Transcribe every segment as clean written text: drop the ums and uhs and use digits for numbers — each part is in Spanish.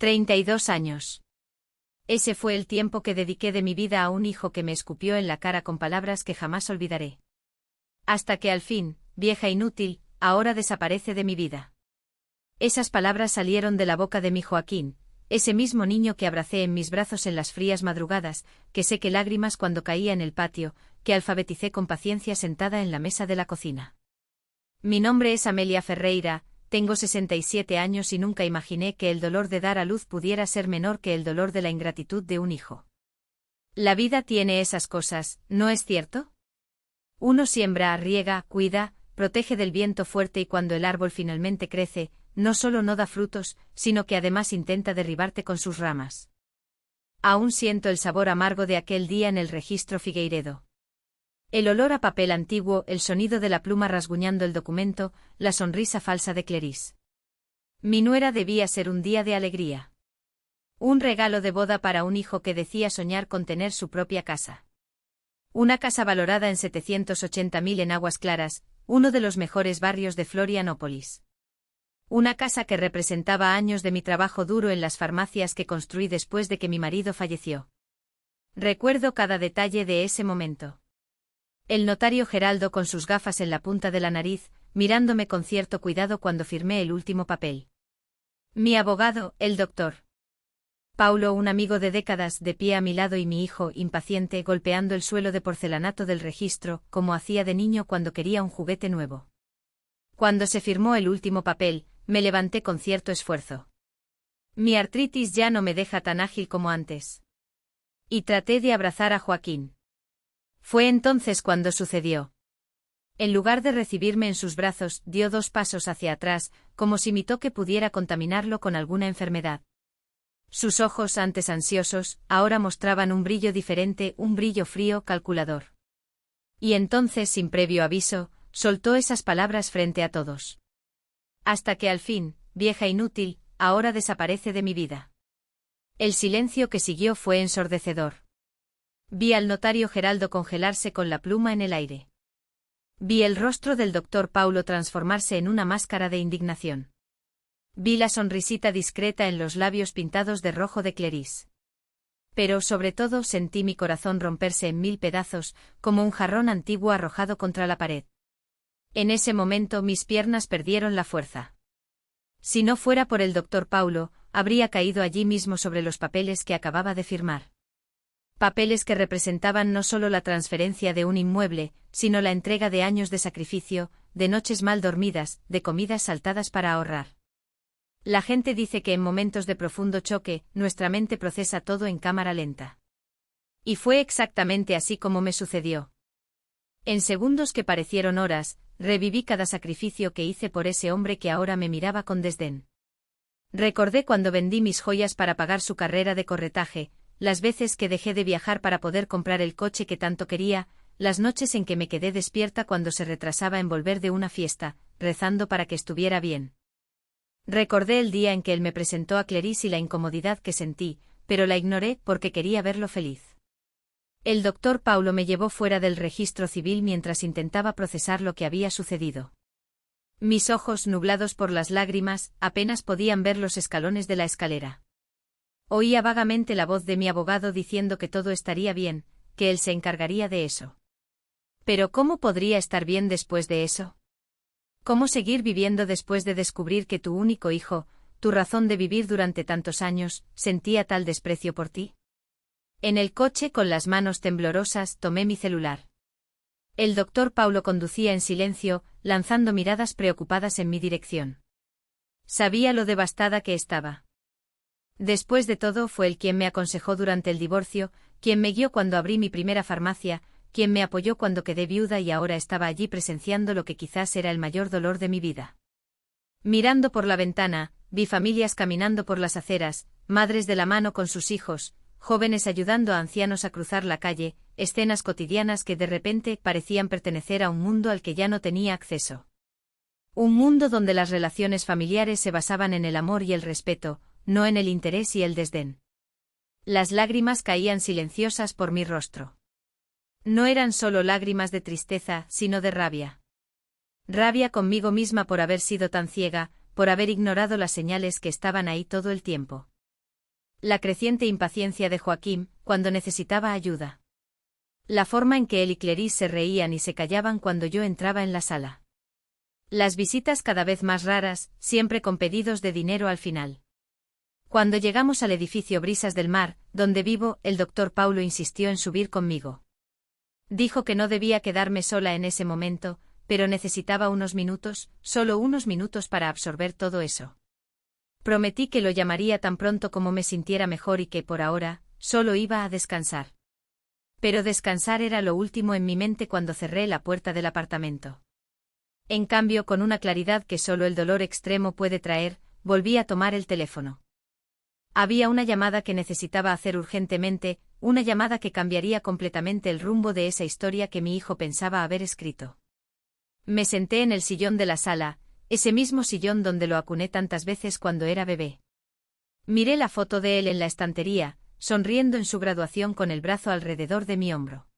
32 años. Ese fue el tiempo que dediqué de mi vida a un hijo que me escupió en la cara con palabras que jamás olvidaré. Hasta que al fin, vieja inútil, ahora desaparece de mi vida. Esas palabras salieron de la boca de mi Joaquín, ese mismo niño que abracé en mis brazos en las frías madrugadas, que sequé lágrimas cuando caía en el patio, que alfabeticé con paciencia sentada en la mesa de la cocina. Mi nombre es Amelia Ferreira, tengo 67 años y nunca imaginé que el dolor de dar a luz pudiera ser menor que el dolor de la ingratitud de un hijo. La vida tiene esas cosas, ¿no es cierto? Uno siembra, riega, cuida, protege del viento fuerte y cuando el árbol finalmente crece, no solo no da frutos, sino que además intenta derribarte con sus ramas. Aún siento el sabor amargo de aquel día en el registro Figueiredo. El olor a papel antiguo, el sonido de la pluma rasguñando el documento, la sonrisa falsa de Cleris. Mi nuera debía ser un día de alegría. Un regalo de boda para un hijo que decía soñar con tener su propia casa. Una casa valorada en 780.000 en Aguas Claras, uno de los mejores barrios de Florianópolis. Una casa que representaba años de mi trabajo duro en las farmacias que construí después de que mi marido falleció. Recuerdo cada detalle de ese momento. El notario Geraldo con sus gafas en la punta de la nariz, mirándome con cierto cuidado cuando firmé el último papel. Mi abogado, el doctor Paulo, un amigo de décadas, de pie a mi lado y mi hijo, impaciente, golpeando el suelo de porcelanato del registro, como hacía de niño cuando quería un juguete nuevo. Cuando se firmó el último papel, me levanté con cierto esfuerzo. Mi artritis ya no me deja tan ágil como antes. Y traté de abrazar a Joaquín. Fue entonces cuando sucedió. En lugar de recibirme en sus brazos, dio 2 pasos hacia atrás, como si mi toque pudiera contaminarlo con alguna enfermedad. Sus ojos, antes ansiosos, ahora mostraban un brillo diferente, un brillo frío, calculador. Y entonces, sin previo aviso, soltó esas palabras frente a todos. Hasta que al fin, vieja inútil, ahora desaparece de mi vida. El silencio que siguió fue ensordecedor. Vi al notario Geraldo congelarse con la pluma en el aire. Vi el rostro del doctor Paulo transformarse en una máscara de indignación. Vi la sonrisita discreta en los labios pintados de rojo de Cleris. Pero sobre todo sentí mi corazón romperse en 1000 pedazos, como un jarrón antiguo arrojado contra la pared. En ese momento mis piernas perdieron la fuerza. Si no fuera por el doctor Paulo, habría caído allí mismo sobre los papeles que acababa de firmar. Papeles que representaban no solo la transferencia de un inmueble, sino la entrega de años de sacrificio, de noches mal dormidas, de comidas saltadas para ahorrar. La gente dice que en momentos de profundo choque, nuestra mente procesa todo en cámara lenta. Y fue exactamente así como me sucedió. En segundos que parecieron horas, reviví cada sacrificio que hice por ese hombre que ahora me miraba con desdén. Recordé cuando vendí mis joyas para pagar su carrera de corretaje, las veces que dejé de viajar para poder comprar el coche que tanto quería, las noches en que me quedé despierta cuando se retrasaba en volver de una fiesta, rezando para que estuviera bien. Recordé el día en que él me presentó a Cleris y la incomodidad que sentí, pero la ignoré porque quería verlo feliz. El doctor Paulo me llevó fuera del registro civil mientras intentaba procesar lo que había sucedido. Mis ojos, nublados por las lágrimas, apenas podían ver los escalones de la escalera. Oía vagamente la voz de mi abogado diciendo que todo estaría bien, que él se encargaría de eso. Pero ¿cómo podría estar bien después de eso? ¿Cómo seguir viviendo después de descubrir que tu único hijo, tu razón de vivir durante tantos años, sentía tal desprecio por ti? En el coche, con las manos temblorosas, tomé mi celular. El doctor Paulo conducía en silencio, lanzando miradas preocupadas en mi dirección. Sabía lo devastada que estaba. Después de todo, fue él quien me aconsejó durante el divorcio, quien me guió cuando abrí mi primera farmacia, quien me apoyó cuando quedé viuda y ahora estaba allí presenciando lo que quizás era el mayor dolor de mi vida. Mirando por la ventana, vi familias caminando por las aceras, madres de la mano con sus hijos, jóvenes ayudando a ancianos a cruzar la calle, escenas cotidianas que de repente parecían pertenecer a un mundo al que ya no tenía acceso. Un mundo donde las relaciones familiares se basaban en el amor y el respeto, no en el interés y el desdén. Las lágrimas caían silenciosas por mi rostro. No eran solo lágrimas de tristeza, sino de rabia. Rabia conmigo misma por haber sido tan ciega, por haber ignorado las señales que estaban ahí todo el tiempo. La creciente impaciencia de Joaquín, cuando necesitaba ayuda. La forma en que él y Clarice se reían y se callaban cuando yo entraba en la sala. Las visitas cada vez más raras, siempre con pedidos de dinero al final. Cuando llegamos al edificio Brisas del Mar, donde vivo, el doctor Paulo insistió en subir conmigo. Dijo que no debía quedarme sola en ese momento, pero necesitaba unos minutos, solo unos minutos para absorber todo eso. Prometí que lo llamaría tan pronto como me sintiera mejor y que, por ahora, solo iba a descansar. Pero descansar era lo último en mi mente cuando cerré la puerta del apartamento. En cambio, con una claridad que solo el dolor extremo puede traer, volví a tomar el teléfono. Había una llamada que necesitaba hacer urgentemente, una llamada que cambiaría completamente el rumbo de esa historia que mi hijo pensaba haber escrito. Me senté en el sillón de la sala, ese mismo sillón donde lo acuné tantas veces cuando era bebé. Miré la foto de él en la estantería, sonriendo en su graduación con el brazo alrededor de mi hombro.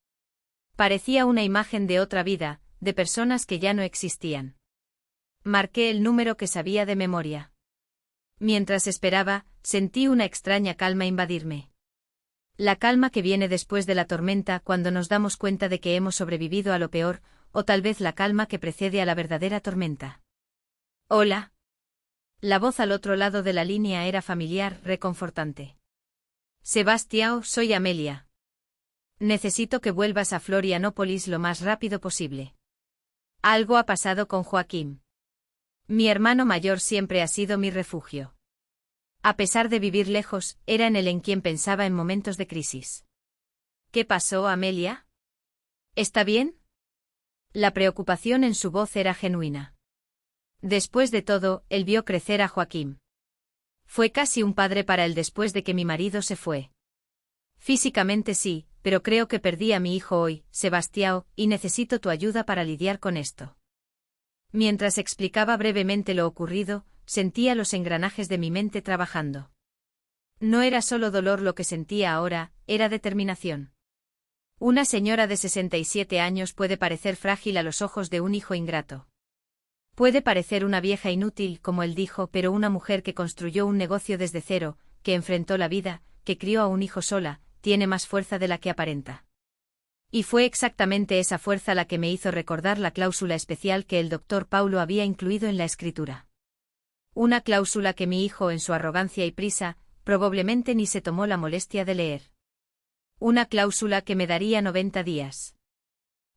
Parecía una imagen de otra vida, de personas que ya no existían. Marqué el número que sabía de memoria. Mientras esperaba, sentí una extraña calma invadirme. La calma que viene después de la tormenta cuando nos damos cuenta de que hemos sobrevivido a lo peor, o tal vez la calma que precede a la verdadera tormenta. Hola. La voz al otro lado de la línea era familiar, reconfortante. Sebastião, soy Amelia. Necesito que vuelvas a Florianópolis lo más rápido posible. Algo ha pasado con Joaquín. Mi hermano mayor siempre ha sido mi refugio. A pesar de vivir lejos, era en él en quien pensaba en momentos de crisis. ¿Qué pasó, Amelia? ¿Está bien? La preocupación en su voz era genuina. Después de todo, él vio crecer a Joaquín. Fue casi un padre para él después de que mi marido se fue. Físicamente sí, pero creo que perdí a mi hijo hoy, Sebastião, y necesito tu ayuda para lidiar con esto. Mientras explicaba brevemente lo ocurrido, sentía los engranajes de mi mente trabajando. No era solo dolor lo que sentía ahora, era determinación. Una señora de 67 años puede parecer frágil a los ojos de un hijo ingrato. Puede parecer una vieja inútil, como él dijo, pero una mujer que construyó un negocio desde cero, que enfrentó la vida, que crió a un hijo sola, tiene más fuerza de la que aparenta. Y fue exactamente esa fuerza la que me hizo recordar la cláusula especial que el doctor Paulo había incluido en la escritura. Una cláusula que mi hijo, en su arrogancia y prisa, probablemente ni se tomó la molestia de leer. Una cláusula que me daría 90 días.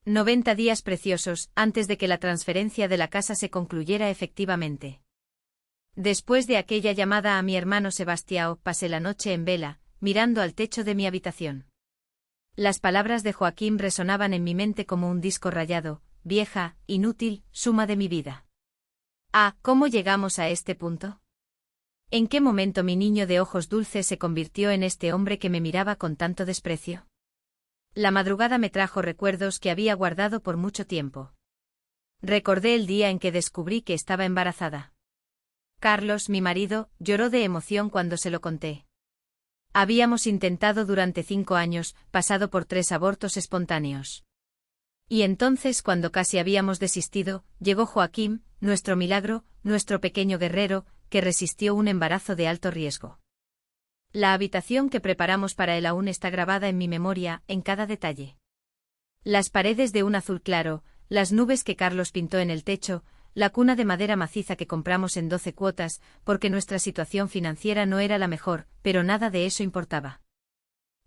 90 días preciosos, antes de que la transferencia de la casa se concluyera efectivamente. Después de aquella llamada a mi hermano Sebastião, pasé la noche en vela, mirando al techo de mi habitación. Las palabras de Joaquín resonaban en mi mente como un disco rayado, vieja, inútil, suma de mi vida. Ah, ¿cómo llegamos a este punto? ¿En qué momento mi niño de ojos dulces se convirtió en este hombre que me miraba con tanto desprecio? La madrugada me trajo recuerdos que había guardado por mucho tiempo. Recordé el día en que descubrí que estaba embarazada. Carlos, mi marido, lloró de emoción cuando se lo conté. Habíamos intentado durante 5 años, pasado por 3 abortos espontáneos. Y entonces, cuando casi habíamos desistido, llegó Joaquín, nuestro milagro, nuestro pequeño guerrero, que resistió un embarazo de alto riesgo. La habitación que preparamos para él aún está grabada en mi memoria, en cada detalle. Las paredes de un azul claro, las nubes que Carlos pintó en el techo, la cuna de madera maciza que compramos en 12 cuotas, porque nuestra situación financiera no era la mejor, pero nada de eso importaba.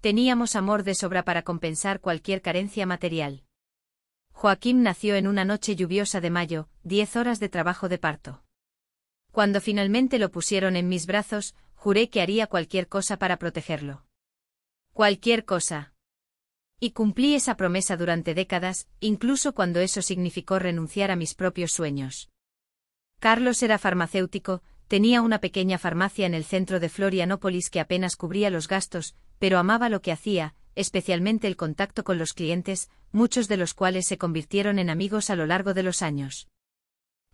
Teníamos amor de sobra para compensar cualquier carencia material. Joaquín nació en una noche lluviosa de mayo, 10 horas de trabajo de parto. Cuando finalmente lo pusieron en mis brazos, juré que haría cualquier cosa para protegerlo. Cualquier cosa. Y cumplí esa promesa durante décadas, incluso cuando eso significó renunciar a mis propios sueños. Carlos era farmacéutico, tenía una pequeña farmacia en el centro de Florianópolis que apenas cubría los gastos, pero amaba lo que hacía, especialmente el contacto con los clientes, muchos de los cuales se convirtieron en amigos a lo largo de los años.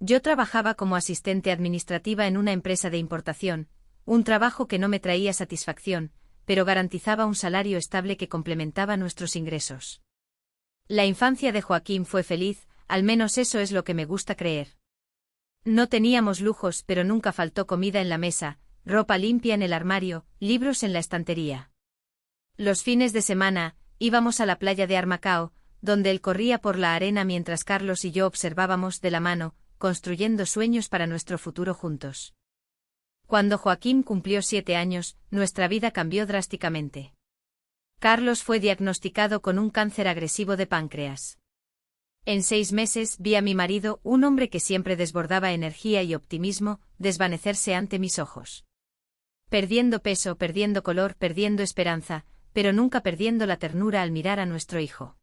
Yo trabajaba como asistente administrativa en una empresa de importación, un trabajo que no me traía satisfacción, pero garantizaba un salario estable que complementaba nuestros ingresos. La infancia de Joaquín fue feliz, al menos eso es lo que me gusta creer. No teníamos lujos, pero nunca faltó comida en la mesa, ropa limpia en el armario, libros en la estantería. Los fines de semana, íbamos a la playa de Armacao, donde él corría por la arena mientras Carlos y yo observábamos de la mano, construyendo sueños para nuestro futuro juntos. Cuando Joaquín cumplió 7 años, nuestra vida cambió drásticamente. Carlos fue diagnosticado con un cáncer agresivo de páncreas. En 6 meses vi a mi marido, un hombre que siempre desbordaba energía y optimismo, desvanecerse ante mis ojos. Perdiendo peso, perdiendo color, perdiendo esperanza, pero nunca perdiendo la ternura al mirar a nuestro hijo.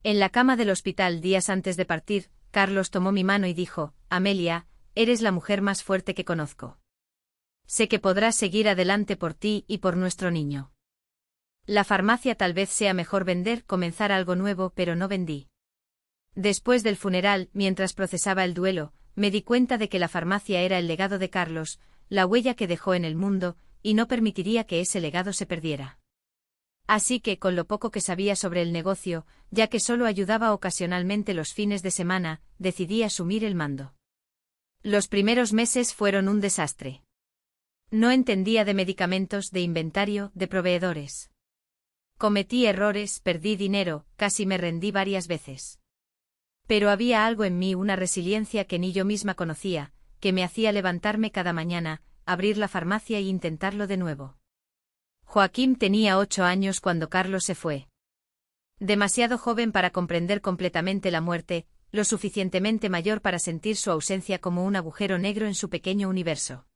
En la cama del hospital días antes de partir, Carlos tomó mi mano y dijo: Amelia, eres la mujer más fuerte que conozco. Sé que podrás seguir adelante por ti y por nuestro niño. La farmacia tal vez sea mejor vender, comenzar algo nuevo, pero no vendí. Después del funeral, mientras procesaba el duelo, me di cuenta de que la farmacia era el legado de Carlos, la huella que dejó en el mundo, y no permitiría que ese legado se perdiera. Así que, con lo poco que sabía sobre el negocio, ya que solo ayudaba ocasionalmente los fines de semana, decidí asumir el mando. Los primeros meses fueron un desastre. No entendía de medicamentos, de inventario, de proveedores. Cometí errores, perdí dinero, casi me rendí varias veces. Pero había algo en mí, una resiliencia que ni yo misma conocía, que me hacía levantarme cada mañana, abrir la farmacia e intentarlo de nuevo. Joaquín tenía 8 años cuando Carlos se fue. Demasiado joven para comprender completamente la muerte, lo suficientemente mayor para sentir su ausencia como un agujero negro en su pequeño universo.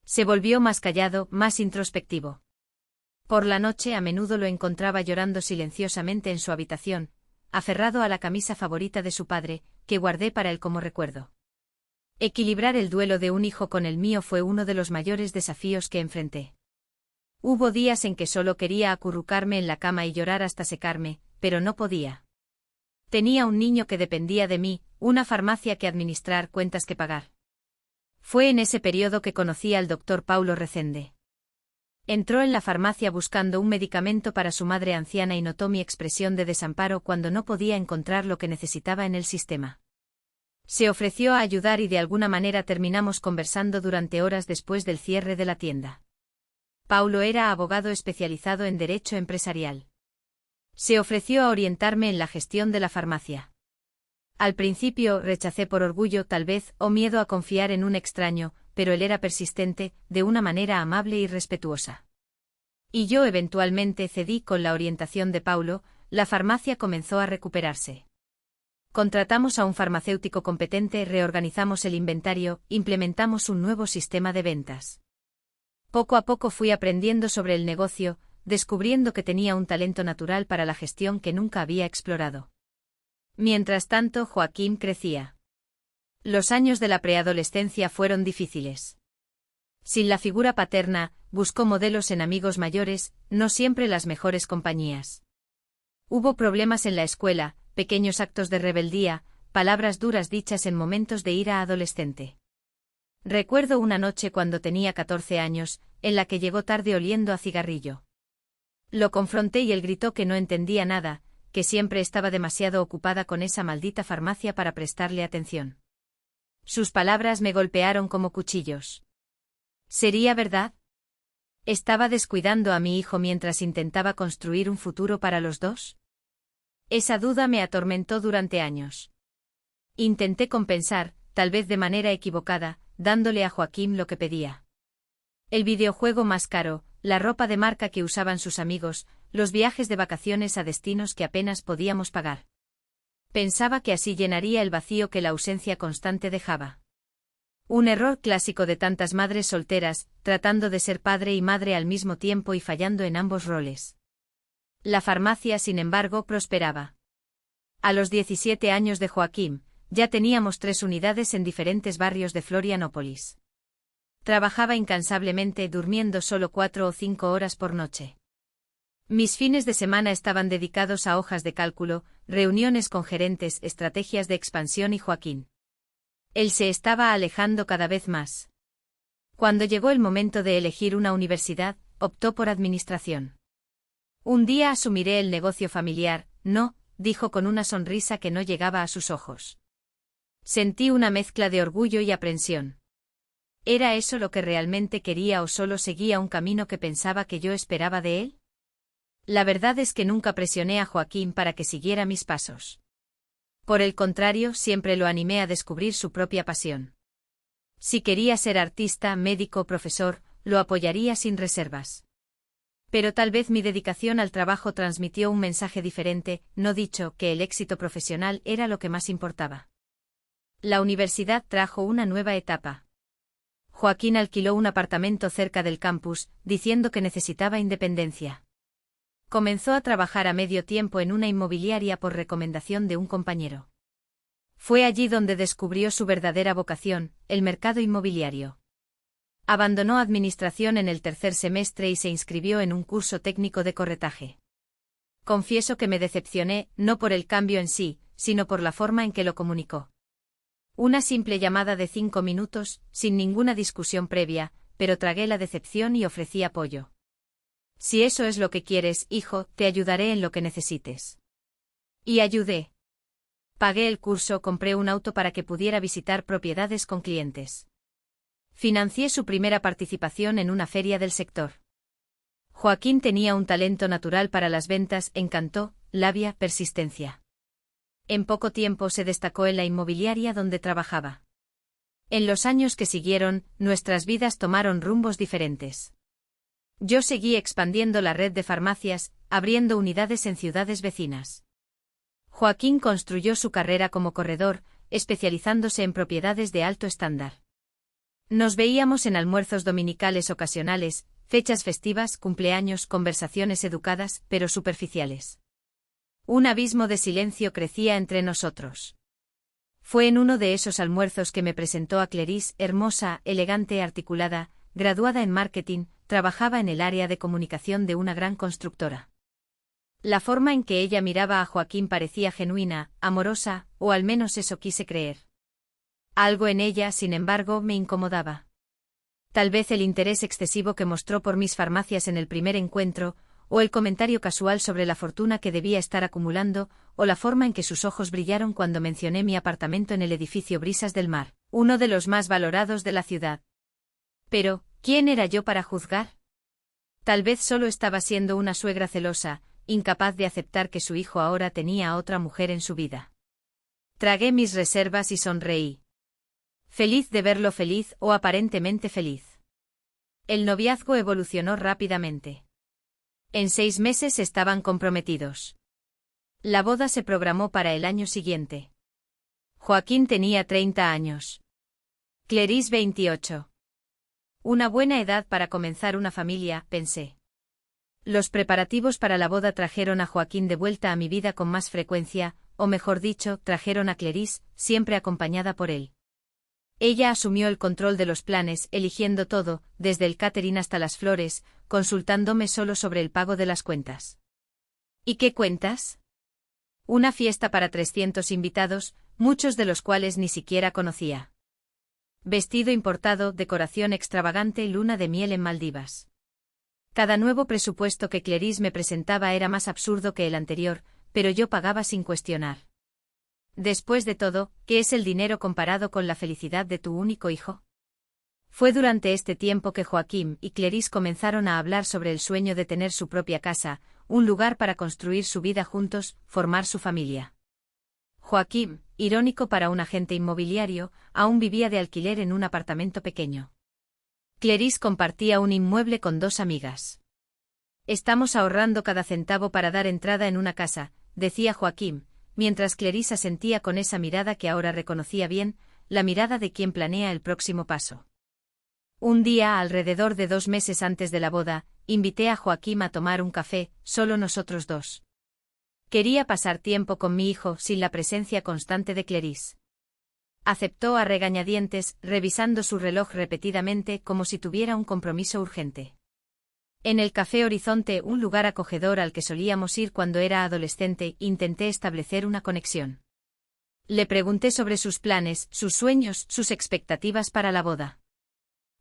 Se volvió más callado, más introspectivo. Por la noche a menudo lo encontraba llorando silenciosamente en su habitación, aferrado a la camisa favorita de su padre, que guardé para él como recuerdo. Equilibrar el duelo de un hijo con el mío fue uno de los mayores desafíos que enfrenté. Hubo días en que solo quería acurrucarme en la cama y llorar hasta secarme, pero no podía. Tenía un niño que dependía de mí, una farmacia que administrar, cuentas que pagar. Fue en ese periodo que conocí al doctor Paulo Rezende. Entró en la farmacia buscando un medicamento para su madre anciana y notó mi expresión de desamparo cuando no podía encontrar lo que necesitaba en el sistema. Se ofreció a ayudar y de alguna manera terminamos conversando durante horas después del cierre de la tienda. Paulo era abogado especializado en derecho empresarial. Se ofreció a orientarme en la gestión de la farmacia. Al principio rechacé por orgullo tal vez, o miedo a confiar en un extraño, pero él era persistente, de una manera amable y respetuosa. Y yo eventualmente cedí. Con la orientación de Paulo, la farmacia comenzó a recuperarse. Contratamos a un farmacéutico competente, reorganizamos el inventario, implementamos un nuevo sistema de ventas. Poco a poco fui aprendiendo sobre el negocio, descubriendo que tenía un talento natural para la gestión que nunca había explorado. Mientras tanto, Joaquín crecía. Los años de la preadolescencia fueron difíciles. Sin la figura paterna, buscó modelos en amigos mayores, no siempre las mejores compañías. Hubo problemas en la escuela, pequeños actos de rebeldía, palabras duras dichas en momentos de ira adolescente. Recuerdo una noche cuando tenía 14 años, en la que llegó tarde oliendo a cigarrillo. Lo confronté y él gritó que no entendía nada, que siempre estaba demasiado ocupada con esa maldita farmacia para prestarle atención. Sus palabras me golpearon como cuchillos. ¿Sería verdad? ¿Estaba descuidando a mi hijo mientras intentaba construir un futuro para los dos? Esa duda me atormentó durante años. Intenté compensar, tal vez de manera equivocada, dándole a Joaquín lo que pedía. El videojuego más caro, la ropa de marca que usaban sus amigos, los viajes de vacaciones a destinos que apenas podíamos pagar. Pensaba que así llenaría el vacío que la ausencia constante dejaba. Un error clásico de tantas madres solteras, tratando de ser padre y madre al mismo tiempo y fallando en ambos roles. La farmacia, sin embargo, prosperaba. A los 17 años de Joaquín, ya teníamos 3 unidades en diferentes barrios de Florianópolis. Trabajaba incansablemente, durmiendo solo 4 o 5 horas por noche. Mis fines de semana estaban dedicados a hojas de cálculo, reuniones con gerentes, estrategias de expansión y Joaquín. Él se estaba alejando cada vez más. Cuando llegó el momento de elegir una universidad, optó por administración. Un día asumiré el negocio familiar, no, dijo con una sonrisa que no llegaba a sus ojos. Sentí una mezcla de orgullo y aprensión. ¿Era eso lo que realmente quería o solo seguía un camino que pensaba que yo esperaba de él? La verdad es que nunca presioné a Joaquín para que siguiera mis pasos. Por el contrario, siempre lo animé a descubrir su propia pasión. Si quería ser artista, médico o profesor, lo apoyaría sin reservas. Pero tal vez mi dedicación al trabajo transmitió un mensaje diferente, no dicho, que el éxito profesional era lo que más importaba. La universidad trajo una nueva etapa. Joaquín alquiló un apartamento cerca del campus, diciendo que necesitaba independencia. Comenzó a trabajar a medio tiempo en una inmobiliaria por recomendación de un compañero. Fue allí donde descubrió su verdadera vocación, el mercado inmobiliario. Abandonó administración en el tercer semestre y se inscribió en un curso técnico de corretaje. Confieso que me decepcioné, no por el cambio en sí, sino por la forma en que lo comunicó. Una simple llamada de 5 minutos, sin ninguna discusión previa, pero tragué la decepción y ofrecí apoyo. Si eso es lo que quieres, hijo, te ayudaré en lo que necesites. Y ayudé. Pagué el curso, compré un auto para que pudiera visitar propiedades con clientes. Financié su primera participación en una feria del sector. Joaquín tenía un talento natural para las ventas, encanto, labia, persistencia. En poco tiempo se destacó en la inmobiliaria donde trabajaba. En los años que siguieron, nuestras vidas tomaron rumbos diferentes. Yo seguí expandiendo la red de farmacias, abriendo unidades en ciudades vecinas. Joaquín construyó su carrera como corredor, especializándose en propiedades de alto estándar. Nos veíamos en almuerzos dominicales ocasionales, fechas festivas, cumpleaños, conversaciones educadas, pero superficiales. Un abismo de silencio crecía entre nosotros. Fue en uno de esos almuerzos que me presentó a Clarisse, hermosa, elegante, articulada, graduada en marketing, trabajaba en el área de comunicación de una gran constructora. La forma en que ella miraba a Joaquín parecía genuina, amorosa, o al menos eso quise creer. Algo en ella, sin embargo, me incomodaba. Tal vez el interés excesivo que mostró por mis farmacias en el primer encuentro, o el comentario casual sobre la fortuna que debía estar acumulando, o la forma en que sus ojos brillaron cuando mencioné mi apartamento en el edificio Brisas del Mar, uno de los más valorados de la ciudad. Pero, ¿quién era yo para juzgar? Tal vez solo estaba siendo una suegra celosa, incapaz de aceptar que su hijo ahora tenía a otra mujer en su vida. Tragué mis reservas y sonreí. Feliz de verlo feliz o aparentemente feliz. El noviazgo evolucionó rápidamente. En 6 meses estaban comprometidos. La boda se programó para el año siguiente. Joaquín tenía 30 años. Clarisse 28. Una buena edad para comenzar una familia, pensé. Los preparativos para la boda trajeron a Joaquín de vuelta a mi vida con más frecuencia, o mejor dicho, trajeron a Clarisse, siempre acompañada por él. Ella asumió el control de los planes, eligiendo todo, desde el catering hasta las flores, consultándome solo sobre el pago de las cuentas. ¿Y qué cuentas? Una fiesta para 300 invitados, muchos de los cuales ni siquiera conocía. Vestido importado, decoración extravagante, luna de miel en Maldivas. Cada nuevo presupuesto que Clarisse me presentaba era más absurdo que el anterior, pero yo pagaba sin cuestionar. Después de todo, ¿qué es el dinero comparado con la felicidad de tu único hijo? Fue durante este tiempo que Joaquín y Clarisse comenzaron a hablar sobre el sueño de tener su propia casa, un lugar para construir su vida juntos, formar su familia. Joaquín, irónico para un agente inmobiliario, aún vivía de alquiler en un apartamento pequeño. Clarisse compartía un inmueble con 2 amigas. Estamos ahorrando cada centavo para dar entrada en una casa, decía Joaquín, mientras Clarisse asentía con esa mirada que ahora reconocía bien, la mirada de quien planea el próximo paso. Un día, alrededor de 2 meses antes de la boda, invité a Joaquín a tomar un café, solo nosotros 2. Quería pasar tiempo con mi hijo sin la presencia constante de Clarisse. Aceptó a regañadientes, revisando su reloj repetidamente como si tuviera un compromiso urgente. En el Café Horizonte, un lugar acogedor al que solíamos ir cuando era adolescente, intenté establecer una conexión. Le pregunté sobre sus planes, sus sueños, sus expectativas para la boda.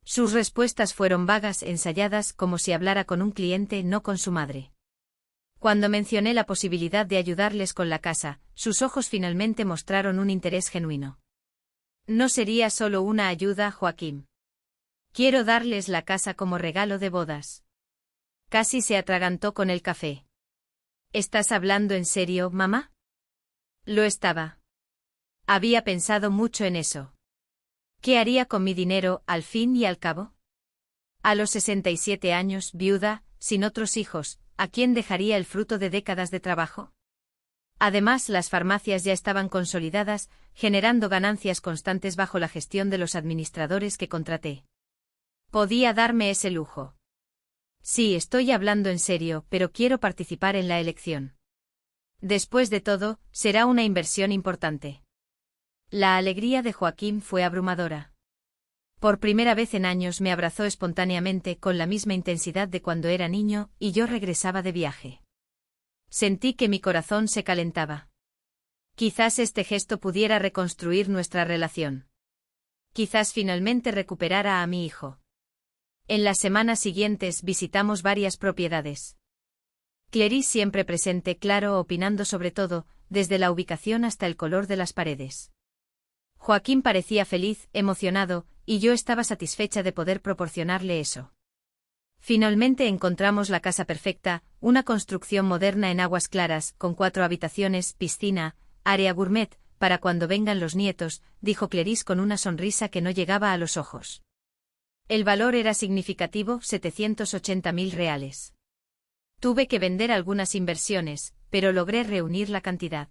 Sus respuestas fueron vagas, ensayadas, como si hablara con un cliente, no con su madre. Cuando mencioné la posibilidad de ayudarles con la casa, sus ojos finalmente mostraron un interés genuino. No sería solo una ayuda, Joaquín. Quiero darles la casa como regalo de bodas. Casi se atragantó con el café. ¿Estás hablando en serio, mamá? Lo estaba. Había pensado mucho en eso. ¿Qué haría con mi dinero, al fin y al cabo? A los 67 años, viuda, sin otros hijos, ¿a quién dejaría el fruto de décadas de trabajo? Además, las farmacias ya estaban consolidadas, generando ganancias constantes bajo la gestión de los administradores que contraté. Podía darme ese lujo. Sí, estoy hablando en serio, pero quiero participar en la elección. Después de todo, será una inversión importante. La alegría de Joaquín fue abrumadora. Por primera vez en años me abrazó espontáneamente con la misma intensidad de cuando era niño y yo regresaba de viaje. Sentí que mi corazón se calentaba. Quizás este gesto pudiera reconstruir nuestra relación. Quizás finalmente recuperara a mi hijo. En las semanas siguientes visitamos varias propiedades. Clarice siempre presente, claro, opinando sobre todo, desde la ubicación hasta el color de las paredes. Joaquín parecía feliz, emocionado, y yo estaba satisfecha de poder proporcionarle eso. Finalmente encontramos la casa perfecta, una construcción moderna en Aguas Claras, con 4 habitaciones, piscina, área gourmet, para cuando vengan los nietos, dijo Clarice con una sonrisa que no llegaba a los ojos. El valor era significativo, 780.000 reales. Tuve que vender algunas inversiones, pero logré reunir la cantidad.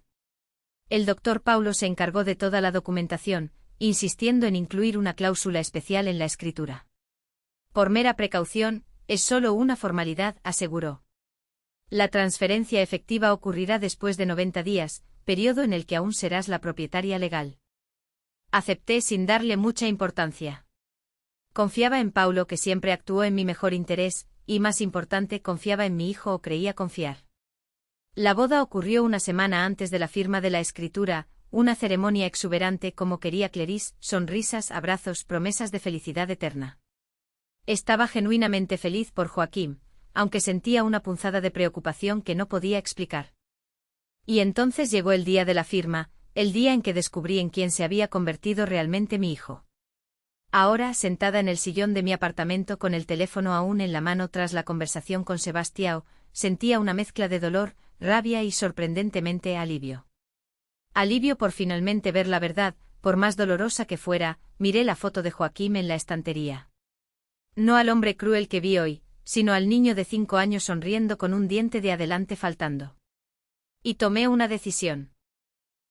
El doctor Paulo se encargó de toda la documentación, insistiendo en incluir una cláusula especial en la escritura. Por mera precaución, es solo una formalidad, aseguró. La transferencia efectiva ocurrirá después de 90 días, periodo en el que aún serás la propietaria legal. Acepté sin darle mucha importancia. Confiaba en Paulo, que siempre actuó en mi mejor interés, y más importante, confiaba en mi hijo o creía confiar. La boda ocurrió una semana antes de la firma de la escritura, una ceremonia exuberante como quería Clarice, sonrisas, abrazos, promesas de felicidad eterna. Estaba genuinamente feliz por Joaquín, aunque sentía una punzada de preocupación que no podía explicar. Y entonces llegó el día de la firma, el día en que descubrí en quién se había convertido realmente mi hijo. Ahora, sentada en el sillón de mi apartamento con el teléfono aún en la mano tras la conversación con Sebastião, sentía una mezcla de dolor, rabia y sorprendentemente alivio. Alivio por finalmente ver la verdad, por más dolorosa que fuera, miré la foto de Joaquín en la estantería. No al hombre cruel que vi hoy, sino al niño de 5 años sonriendo con un diente de adelante faltando. Y tomé una decisión.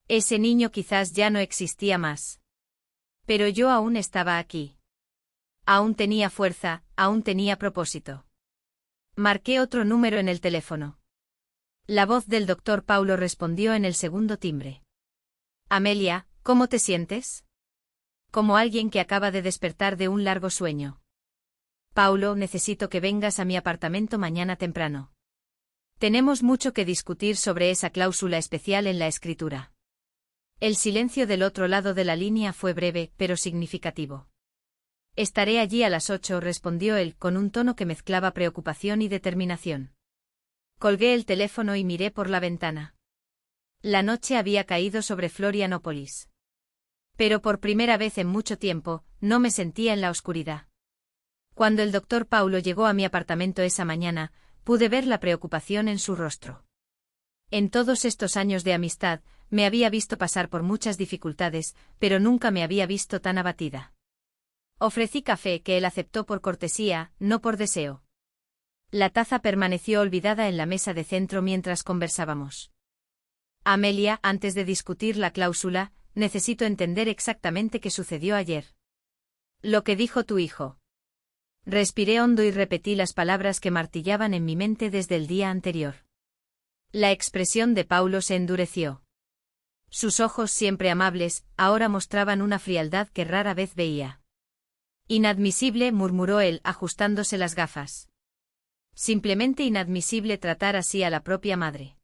Ese niño quizás ya no existía más. Pero yo aún estaba aquí. Aún tenía fuerza, aún tenía propósito. Marqué otro número en el teléfono. La voz del doctor Paulo respondió en el segundo timbre. Amelia, ¿cómo te sientes? Como alguien que acaba de despertar de un largo sueño. Paulo, necesito que vengas a mi apartamento mañana temprano. Tenemos mucho que discutir sobre esa cláusula especial en la escritura. El silencio del otro lado de la línea fue breve, pero significativo. Estaré allí a las 8, respondió él, con un tono que mezclaba preocupación y determinación. Colgué el teléfono y miré por la ventana. La noche había caído sobre Florianópolis. Pero por primera vez en mucho tiempo, no me sentía en la oscuridad. Cuando el doctor Paulo llegó a mi apartamento esa mañana, pude ver la preocupación en su rostro. En todos estos años de amistad, me había visto pasar por muchas dificultades, pero nunca me había visto tan abatida. Ofrecí café que él aceptó por cortesía, no por deseo. La taza permaneció olvidada en la mesa de centro mientras conversábamos. Amelia, antes de discutir la cláusula, necesito entender exactamente qué sucedió ayer. Lo que dijo tu hijo. Respiré hondo y repetí las palabras que martillaban en mi mente desde el día anterior. La expresión de Paulo se endureció. Sus ojos, siempre amables, ahora mostraban una frialdad que rara vez veía. Inadmisible, murmuró él, ajustándose las gafas. Simplemente inadmisible tratar así a la propia madre.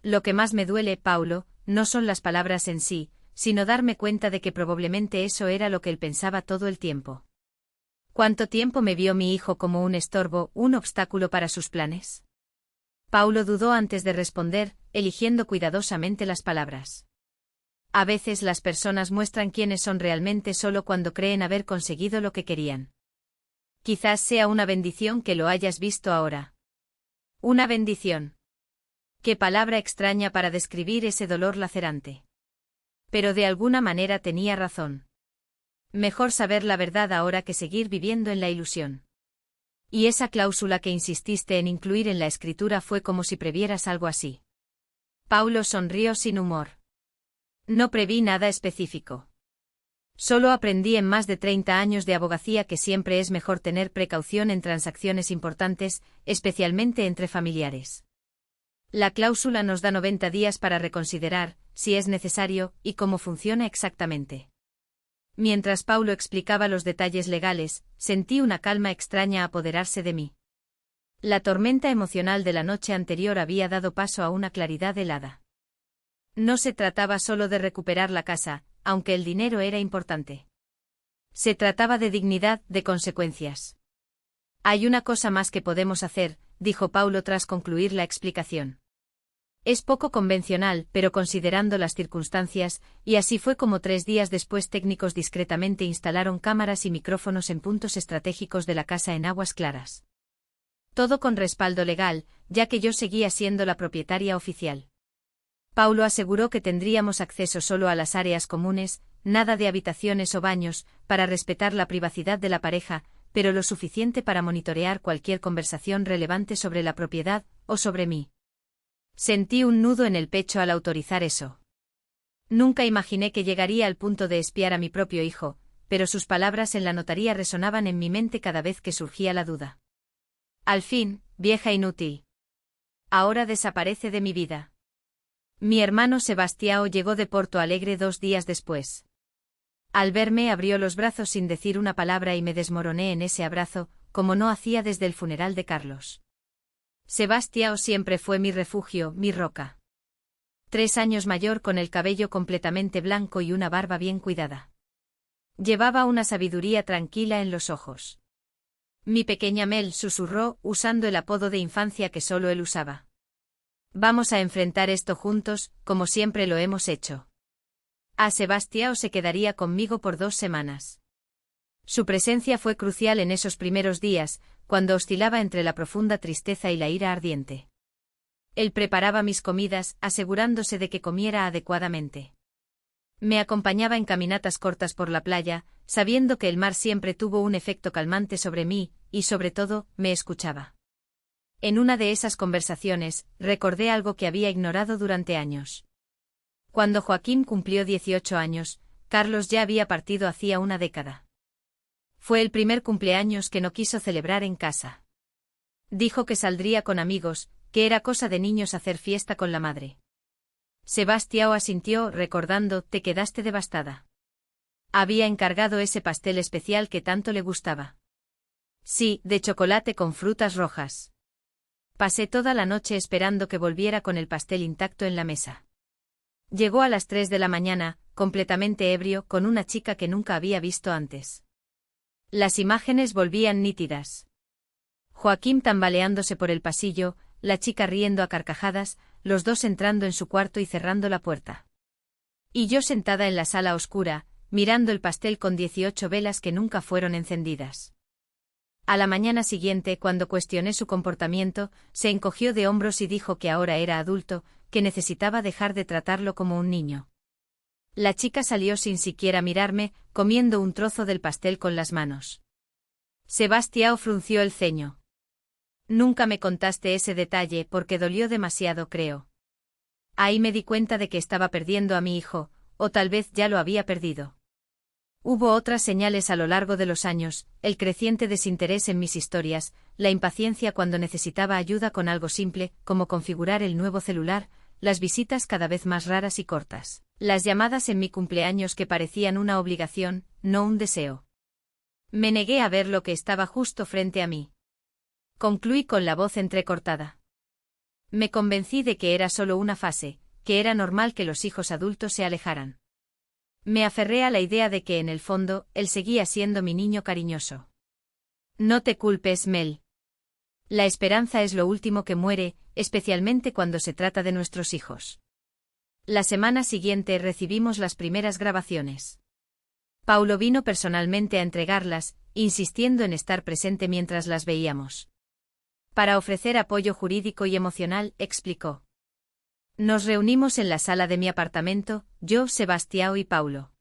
Lo que más me duele, Paulo, no son las palabras en sí, sino darme cuenta de que probablemente eso era lo que él pensaba todo el tiempo. ¿Cuánto tiempo me vio mi hijo como un estorbo, un obstáculo para sus planes? Paulo dudó antes de responder, eligiendo cuidadosamente las palabras. A veces las personas muestran quiénes son realmente solo cuando creen haber conseguido lo que querían. Quizás sea una bendición que lo hayas visto ahora. Una bendición. Qué palabra extraña para describir ese dolor lacerante. Pero de alguna manera tenía razón. Mejor saber la verdad ahora que seguir viviendo en la ilusión. Y esa cláusula que insististe en incluir en la escritura fue como si previeras algo así. Paulo sonrió sin humor. No preví nada específico. Solo aprendí en más de 30 años de abogacía que siempre es mejor tener precaución en transacciones importantes, especialmente entre familiares. La cláusula nos da 90 días para reconsiderar, si es necesario, y cómo funciona exactamente. Mientras Paulo explicaba los detalles legales, sentí una calma extraña apoderarse de mí. La tormenta emocional de la noche anterior había dado paso a una claridad helada. No se trataba solo de recuperar la casa, aunque el dinero era importante. Se trataba de dignidad, de consecuencias. Hay una cosa más que podemos hacer, dijo Paulo tras concluir la explicación. Es poco convencional, pero considerando las circunstancias, y así fue como 3 días después técnicos discretamente instalaron cámaras y micrófonos en puntos estratégicos de la casa en Aguas Claras. Todo con respaldo legal, ya que yo seguía siendo la propietaria oficial. Paulo aseguró que tendríamos acceso solo a las áreas comunes, nada de habitaciones o baños, para respetar la privacidad de la pareja, pero lo suficiente para monitorear cualquier conversación relevante sobre la propiedad, o sobre mí. Sentí un nudo en el pecho al autorizar eso. Nunca imaginé que llegaría al punto de espiar a mi propio hijo, pero sus palabras en la notaría resonaban en mi mente cada vez que surgía la duda. Al fin, vieja inútil. Ahora desaparece de mi vida. Mi hermano Sebastião llegó de Porto Alegre 2 días después. Al verme abrió los brazos sin decir una palabra y me desmoroné en ese abrazo, como no hacía desde el funeral de Carlos. Sebastião siempre fue mi refugio, mi roca. 3 años mayor con el cabello completamente blanco y una barba bien cuidada. Llevaba una sabiduría tranquila en los ojos. Mi pequeña Mel susurró, usando el apodo de infancia que solo él usaba. Vamos a enfrentar esto juntos, como siempre lo hemos hecho. A Sebastião se quedaría conmigo por 2 semanas. Su presencia fue crucial en esos primeros días, cuando oscilaba entre la profunda tristeza y la ira ardiente. Él preparaba mis comidas, asegurándose de que comiera adecuadamente. Me acompañaba en caminatas cortas por la playa, sabiendo que el mar siempre tuvo un efecto calmante sobre mí, y sobre todo, me escuchaba. En una de esas conversaciones, recordé algo que había ignorado durante años. Cuando Joaquín cumplió 18 años, Carlos ya había partido hacía una década. Fue el primer cumpleaños que no quiso celebrar en casa. Dijo que saldría con amigos, que era cosa de niños hacer fiesta con la madre. Sebastião asintió, recordando, te quedaste devastada. Había encargado ese pastel especial que tanto le gustaba. Sí, de chocolate con frutas rojas. Pasé toda la noche esperando que volviera con el pastel intacto en la mesa. Llegó a las 3 de la mañana, completamente ebrio, con una chica que nunca había visto antes. Las imágenes volvían nítidas. Joaquín tambaleándose por el pasillo, la chica riendo a carcajadas, los dos entrando en su cuarto y cerrando la puerta. Y yo sentada en la sala oscura, mirando el pastel con 18 velas que nunca fueron encendidas. A la mañana siguiente, cuando cuestioné su comportamiento, se encogió de hombros y dijo que ahora era adulto, que necesitaba dejar de tratarlo como un niño. La chica salió sin siquiera mirarme, comiendo un trozo del pastel con las manos. Sebastião frunció el ceño. Nunca me contaste ese detalle porque dolió demasiado, creo. Ahí me di cuenta de que estaba perdiendo a mi hijo, o tal vez ya lo había perdido. Hubo otras señales a lo largo de los años, el creciente desinterés en mis historias, la impaciencia cuando necesitaba ayuda con algo simple, como configurar el nuevo celular, las visitas cada vez más raras y cortas, las llamadas en mi cumpleaños que parecían una obligación, no un deseo. Me negué a ver lo que estaba justo frente a mí. Concluí con la voz entrecortada. Me convencí de que era solo una fase, que era normal que los hijos adultos se alejaran. Me aferré a la idea de que en el fondo, él seguía siendo mi niño cariñoso. No te culpes, Mel. La esperanza es lo último que muere, especialmente cuando se trata de nuestros hijos. La semana siguiente recibimos las primeras grabaciones. Paulo vino personalmente a entregarlas, insistiendo en estar presente mientras las veíamos. Para ofrecer apoyo jurídico y emocional, explicó. Nos reunimos en la sala de mi apartamento, yo, Sebastião y Paulo.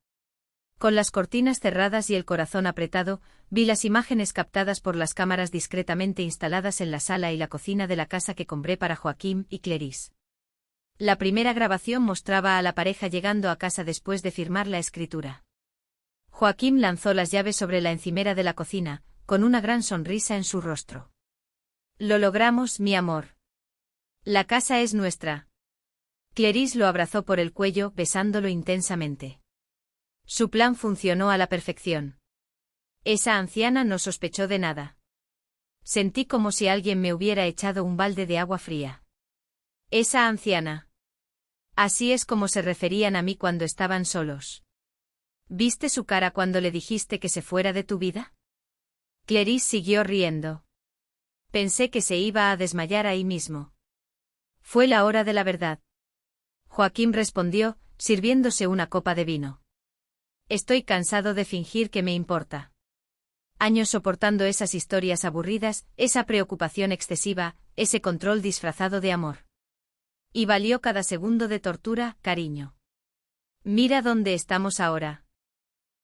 Con las cortinas cerradas y el corazón apretado, vi las imágenes captadas por las cámaras discretamente instaladas en la sala y la cocina de la casa que compré para Joaquim y Clarice. La primera grabación mostraba a la pareja llegando a casa después de firmar la escritura. Joaquim lanzó las llaves sobre la encimera de la cocina, con una gran sonrisa en su rostro. Lo logramos, mi amor. La casa es nuestra. Clarice lo abrazó por el cuello, besándolo intensamente. Su plan funcionó a la perfección. Esa anciana no sospechó de nada. Sentí como si alguien me hubiera echado un balde de agua fría. Esa anciana. Así es como se referían a mí cuando estaban solos. ¿Viste su cara cuando le dijiste que se fuera de tu vida? Clarice siguió riendo. Pensé que se iba a desmayar ahí mismo. Fue la hora de la verdad. Joaquim respondió, sirviéndose una copa de vino. Estoy cansado de fingir que me importa. Años soportando esas historias aburridas, esa preocupación excesiva, ese control disfrazado de amor. Y valió cada segundo de tortura, cariño. Mira dónde estamos ahora.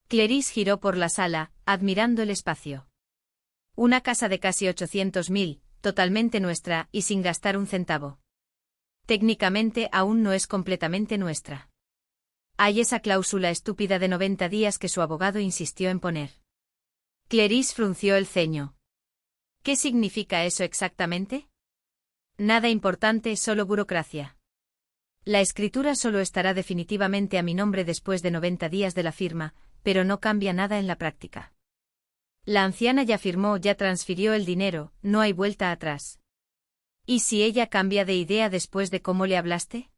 Clarice giró por la sala, admirando el espacio. Una casa de casi 800.000, totalmente nuestra y sin gastar un centavo. Técnicamente aún no es completamente nuestra. Hay esa cláusula estúpida de 90 días que su abogado insistió en poner. Clarice frunció el ceño. ¿Qué significa eso exactamente? Nada importante, solo burocracia. La escritura solo estará definitivamente a mi nombre después de 90 días de la firma, pero no cambia nada en la práctica. La anciana ya firmó, ya transfirió el dinero, no hay vuelta atrás. ¿Y si ella cambia de idea después de cómo le hablaste?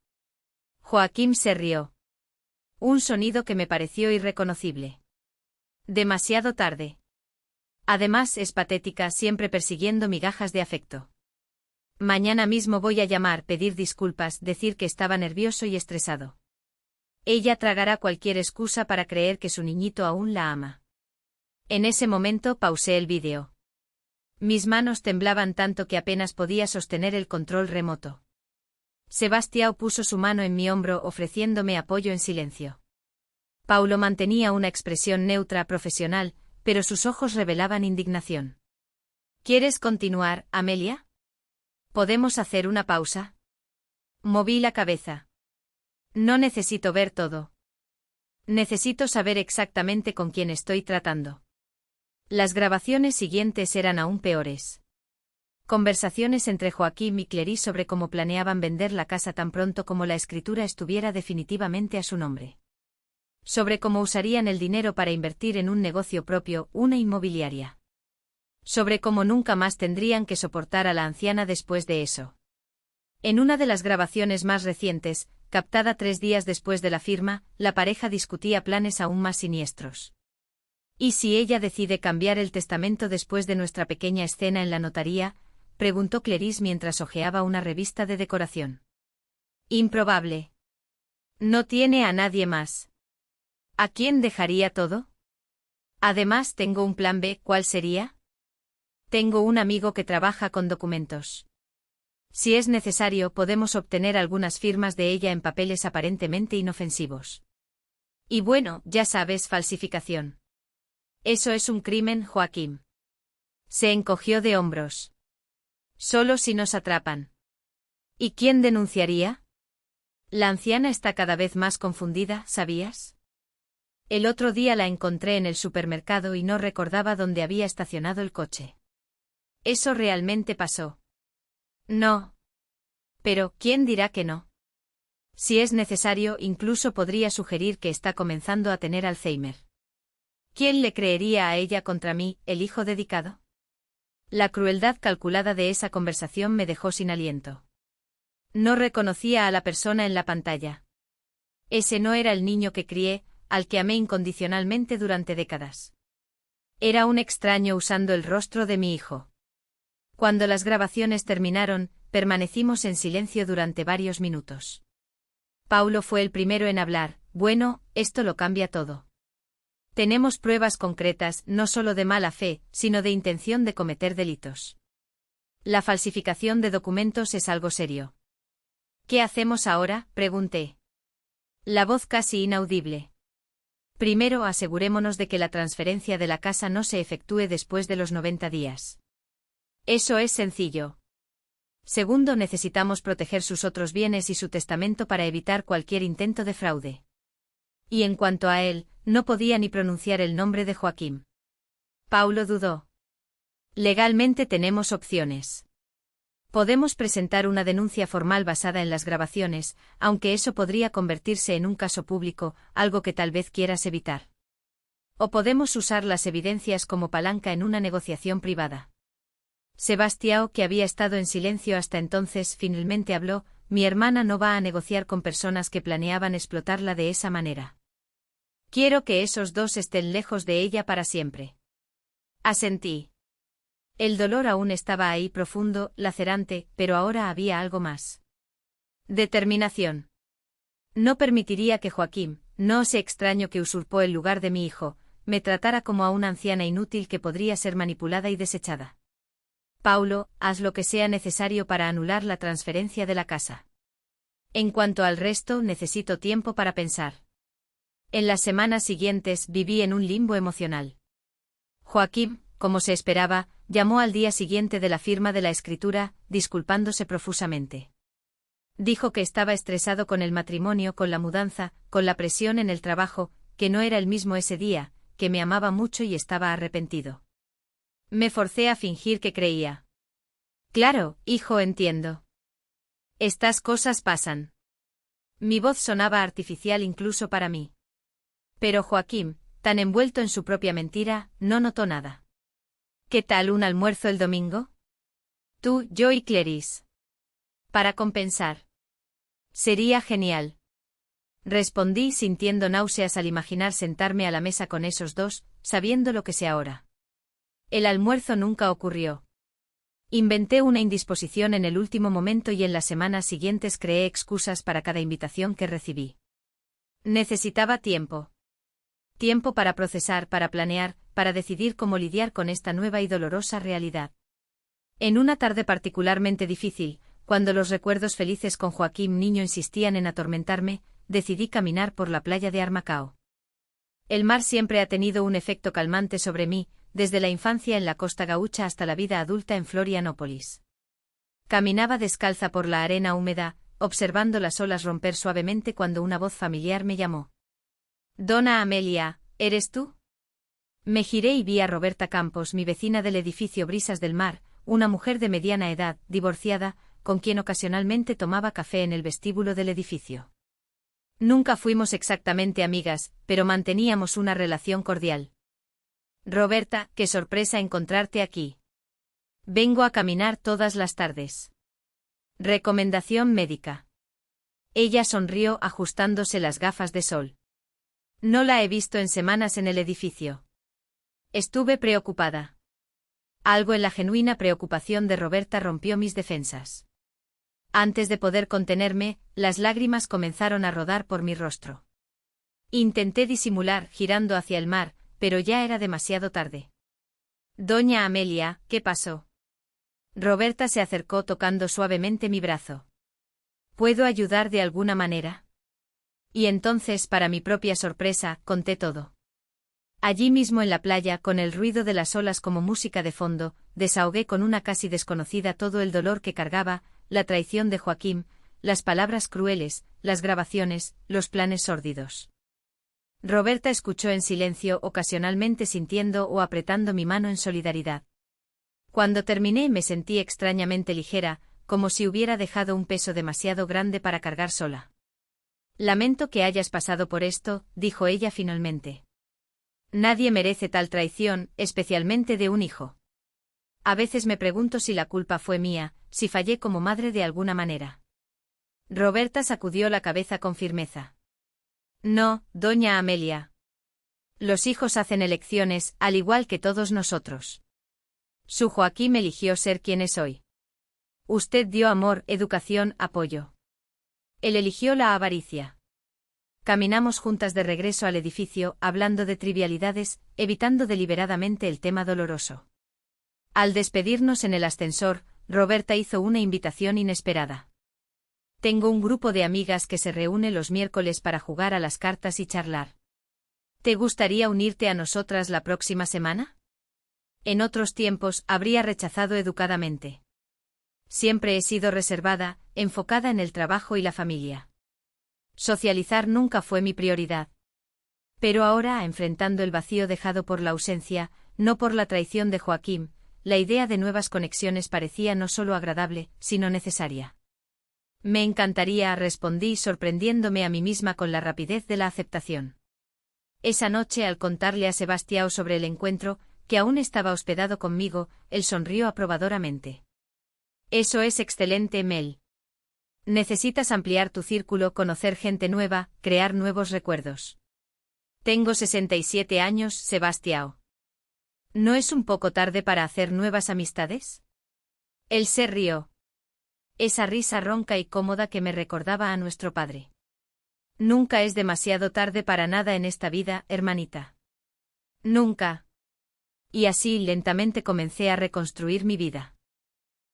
Joaquim se rió. Un sonido que me pareció irreconocible. Demasiado tarde. Además es patética, siempre persiguiendo migajas de afecto. Mañana mismo voy a llamar, pedir disculpas, decir que estaba nervioso y estresado. Ella tragará cualquier excusa para creer que su niñito aún la ama. En ese momento pausé el vídeo. Mis manos temblaban tanto que apenas podía sostener el control remoto. Sebastião puso su mano en mi hombro ofreciéndome apoyo en silencio. Paulo mantenía una expresión neutra profesional, pero sus ojos revelaban indignación. ¿Quieres continuar, Amelia? ¿Podemos hacer una pausa? Moví la cabeza. No necesito ver todo. Necesito saber exactamente con quién estoy tratando. Las grabaciones siguientes eran aún peores. Conversaciones entre Joaquim y Clarice sobre cómo planeaban vender la casa tan pronto como la escritura estuviera definitivamente a su nombre. Sobre cómo usarían el dinero para invertir en un negocio propio, una inmobiliaria. Sobre cómo nunca más tendrían que soportar a la anciana después de eso. En una de las grabaciones más recientes, captada 3 días después de la firma, la pareja discutía planes aún más siniestros. ¿Y si ella decide cambiar el testamento después de nuestra pequeña escena en la notaría?, preguntó Clarice mientras hojeaba una revista de decoración. Improbable. No tiene a nadie más. ¿A quién dejaría todo? Además tengo un plan B, ¿cuál sería? Tengo un amigo que trabaja con documentos. Si es necesario, podemos obtener algunas firmas de ella en papeles aparentemente inofensivos. Y bueno, ya sabes, falsificación. Eso es un crimen, Joaquim. Se encogió de hombros. Solo si nos atrapan. ¿Y quién denunciaría? La anciana está cada vez más confundida, ¿sabías? El otro día la encontré en el supermercado y no recordaba dónde había estacionado el coche. ¿Eso realmente pasó? No. Pero, ¿quién dirá que no? Si es necesario, incluso podría sugerir que está comenzando a tener Alzheimer. ¿Quién le creería a ella contra mí, el hijo dedicado? La crueldad calculada de esa conversación me dejó sin aliento. No reconocía a la persona en la pantalla. Ese no era el niño que crié, al que amé incondicionalmente durante décadas. Era un extraño usando el rostro de mi hijo. Cuando las grabaciones terminaron, permanecimos en silencio durante varios minutos. Paulo fue el primero en hablar. Bueno, esto lo cambia todo. Tenemos pruebas concretas, no solo de mala fe, sino de intención de cometer delitos. La falsificación de documentos es algo serio. ¿Qué hacemos ahora?, pregunté. La voz casi inaudible. Primero asegurémonos de que la transferencia de la casa no se efectúe después de los 90 días. Eso es sencillo. Segundo, necesitamos proteger sus otros bienes y su testamento para evitar cualquier intento de fraude. Y en cuanto a él, no podía ni pronunciar el nombre de Joaquim. Paulo dudó. Legalmente tenemos opciones. Podemos presentar una denuncia formal basada en las grabaciones, aunque eso podría convertirse en un caso público, algo que tal vez quieras evitar. O podemos usar las evidencias como palanca en una negociación privada. Sebastião, que había estado en silencio hasta entonces, finalmente habló: mi hermana no va a negociar con personas que planeaban explotarla de esa manera. Quiero que esos dos estén lejos de ella para siempre. Asentí. El dolor aún estaba ahí, profundo, lacerante, pero ahora había algo más. Determinación. No permitiría que Joaquim, no ese extraño que usurpó el lugar de mi hijo, me tratara como a una anciana inútil que podría ser manipulada y desechada. Paulo, haz lo que sea necesario para anular la transferencia de la casa. En cuanto al resto, necesito tiempo para pensar. En las semanas siguientes viví en un limbo emocional. Joaquim, como se esperaba, llamó al día siguiente de la firma de la escritura, disculpándose profusamente. Dijo que estaba estresado con el matrimonio, con la mudanza, con la presión en el trabajo, que no era el mismo ese día, que me amaba mucho y estaba arrepentido. Me forcé a fingir que creía. Claro, hijo, entiendo. Estas cosas pasan. Mi voz sonaba artificial incluso para mí. Pero Joaquim, tan envuelto en su propia mentira, no notó nada. ¿Qué tal un almuerzo el domingo? Tú, yo y Clarice. Para compensar. Sería genial. Respondí sintiendo náuseas al imaginar sentarme a la mesa con esos dos, sabiendo lo que sé ahora. El almuerzo nunca ocurrió. Inventé una indisposición en el último momento y en las semanas siguientes creé excusas para cada invitación que recibí. Necesitaba tiempo. Tiempo para procesar, para planear, para decidir cómo lidiar con esta nueva y dolorosa realidad. En una tarde particularmente difícil, cuando los recuerdos felices con Joaquim niño insistían en atormentarme, decidí caminar por la playa de Armacao. El mar siempre ha tenido un efecto calmante sobre mí, desde la infancia en la costa gaúcha hasta la vida adulta en Florianópolis. Caminaba descalza por la arena húmeda, observando las olas romper suavemente cuando una voz familiar me llamó. Dona Amelia, ¿eres tú? Me giré y vi a Roberta Campos, mi vecina del edificio Brisas del Mar, una mujer de mediana edad, divorciada, con quien ocasionalmente tomaba café en el vestíbulo del edificio. Nunca fuimos exactamente amigas, pero manteníamos una relación cordial. Roberta, qué sorpresa encontrarte aquí. Vengo a caminar todas las tardes. Recomendación médica. Ella sonrió ajustándose las gafas de sol. No la he visto en semanas en el edificio. Estuve preocupada. Algo en la genuina preocupación de Roberta rompió mis defensas. Antes de poder contenerme, las lágrimas comenzaron a rodar por mi rostro. Intenté disimular, girando hacia el mar, pero ya era demasiado tarde. Doña Amelia, ¿qué pasó? Roberta se acercó tocando suavemente mi brazo. ¿Puedo ayudar de alguna manera? Y entonces, para mi propia sorpresa, conté todo. Allí mismo en la playa, con el ruido de las olas como música de fondo, desahogué con una casi desconocida todo el dolor que cargaba, la traición de Joaquim, las palabras crueles, las grabaciones, los planes sórdidos. Roberta escuchó en silencio, ocasionalmente sintiendo o apretando mi mano en solidaridad. Cuando terminé me sentí extrañamente ligera, como si hubiera dejado un peso demasiado grande para cargar sola. Lamento que hayas pasado por esto, dijo ella finalmente. Nadie merece tal traición, especialmente de un hijo. A veces me pregunto si la culpa fue mía, si fallé como madre de alguna manera. Roberta sacudió la cabeza con firmeza. No, doña Amelia. Los hijos hacen elecciones, al igual que todos nosotros. Su Joaquim eligió ser quien es hoy. Usted dio amor, educación, apoyo. Él eligió la avaricia. Caminamos juntas de regreso al edificio, hablando de trivialidades, evitando deliberadamente el tema doloroso. Al despedirnos en el ascensor, Roberta hizo una invitación inesperada. Tengo un grupo de amigas que se reúne los miércoles para jugar a las cartas y charlar. ¿Te gustaría unirte a nosotras la próxima semana? En otros tiempos, habría rechazado educadamente. Siempre he sido reservada, enfocada en el trabajo y la familia. Socializar nunca fue mi prioridad. Pero ahora, enfrentando el vacío dejado por la ausencia, no por la traición de Joaquín, la idea de nuevas conexiones parecía no solo agradable, sino necesaria. Me encantaría, respondí sorprendiéndome a mí misma con la rapidez de la aceptación. Esa noche, al contarle a Sebastião sobre el encuentro, que aún estaba hospedado conmigo, él sonrió aprobadoramente. Eso es excelente, Mel. Necesitas ampliar tu círculo, conocer gente nueva, crear nuevos recuerdos. Tengo 67 años, Sebastião. ¿No es un poco tarde para hacer nuevas amistades? Él se rió. Esa risa ronca y cómoda que me recordaba a nuestro padre. Nunca es demasiado tarde para nada en esta vida, hermanita. Nunca. Y así lentamente comencé a reconstruir mi vida.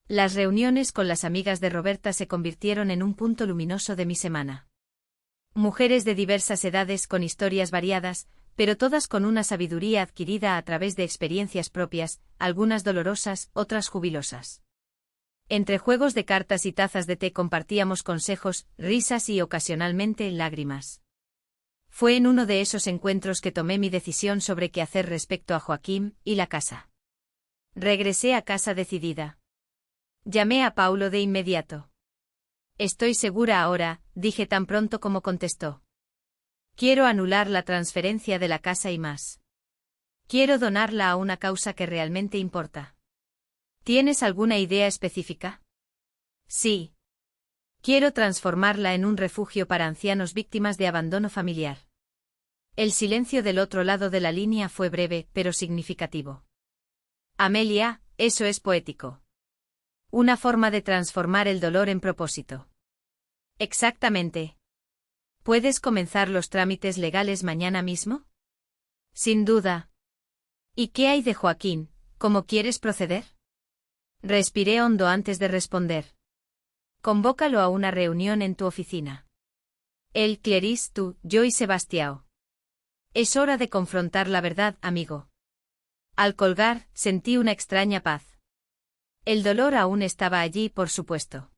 Las reuniones con las amigas de Roberta se convirtieron en un punto luminoso de mi semana. Mujeres de diversas edades con historias variadas, pero todas con una sabiduría adquirida a través de experiencias propias, algunas dolorosas, otras jubilosas. Entre juegos de cartas y tazas de té compartíamos consejos, risas y ocasionalmente lágrimas. Fue en uno de esos encuentros que tomé mi decisión sobre qué hacer respecto a Joaquín y la casa. Regresé a casa decidida. Llamé a Paulo de inmediato. Estoy segura ahora, dije tan pronto como contestó. Quiero anular la transferencia de la casa y más. Quiero donarla a una causa que realmente importa. ¿Tienes alguna idea específica? Sí. Quiero transformarla en un refugio para ancianos víctimas de abandono familiar. El silencio del otro lado de la línea fue breve, pero significativo. Amelia, eso es poético. Una forma de transformar el dolor en propósito. Exactamente. ¿Puedes comenzar los trámites legales mañana mismo? Sin duda. ¿Y qué hay de Joaquín? ¿Cómo quieres proceder? Respiré hondo antes de responder. Convócalo a una reunión en tu oficina. Él, Clarice, tú, yo y Sebastião. Es hora de confrontar la verdad, amigo. Al colgar, sentí una extraña paz. El dolor aún estaba allí, por supuesto.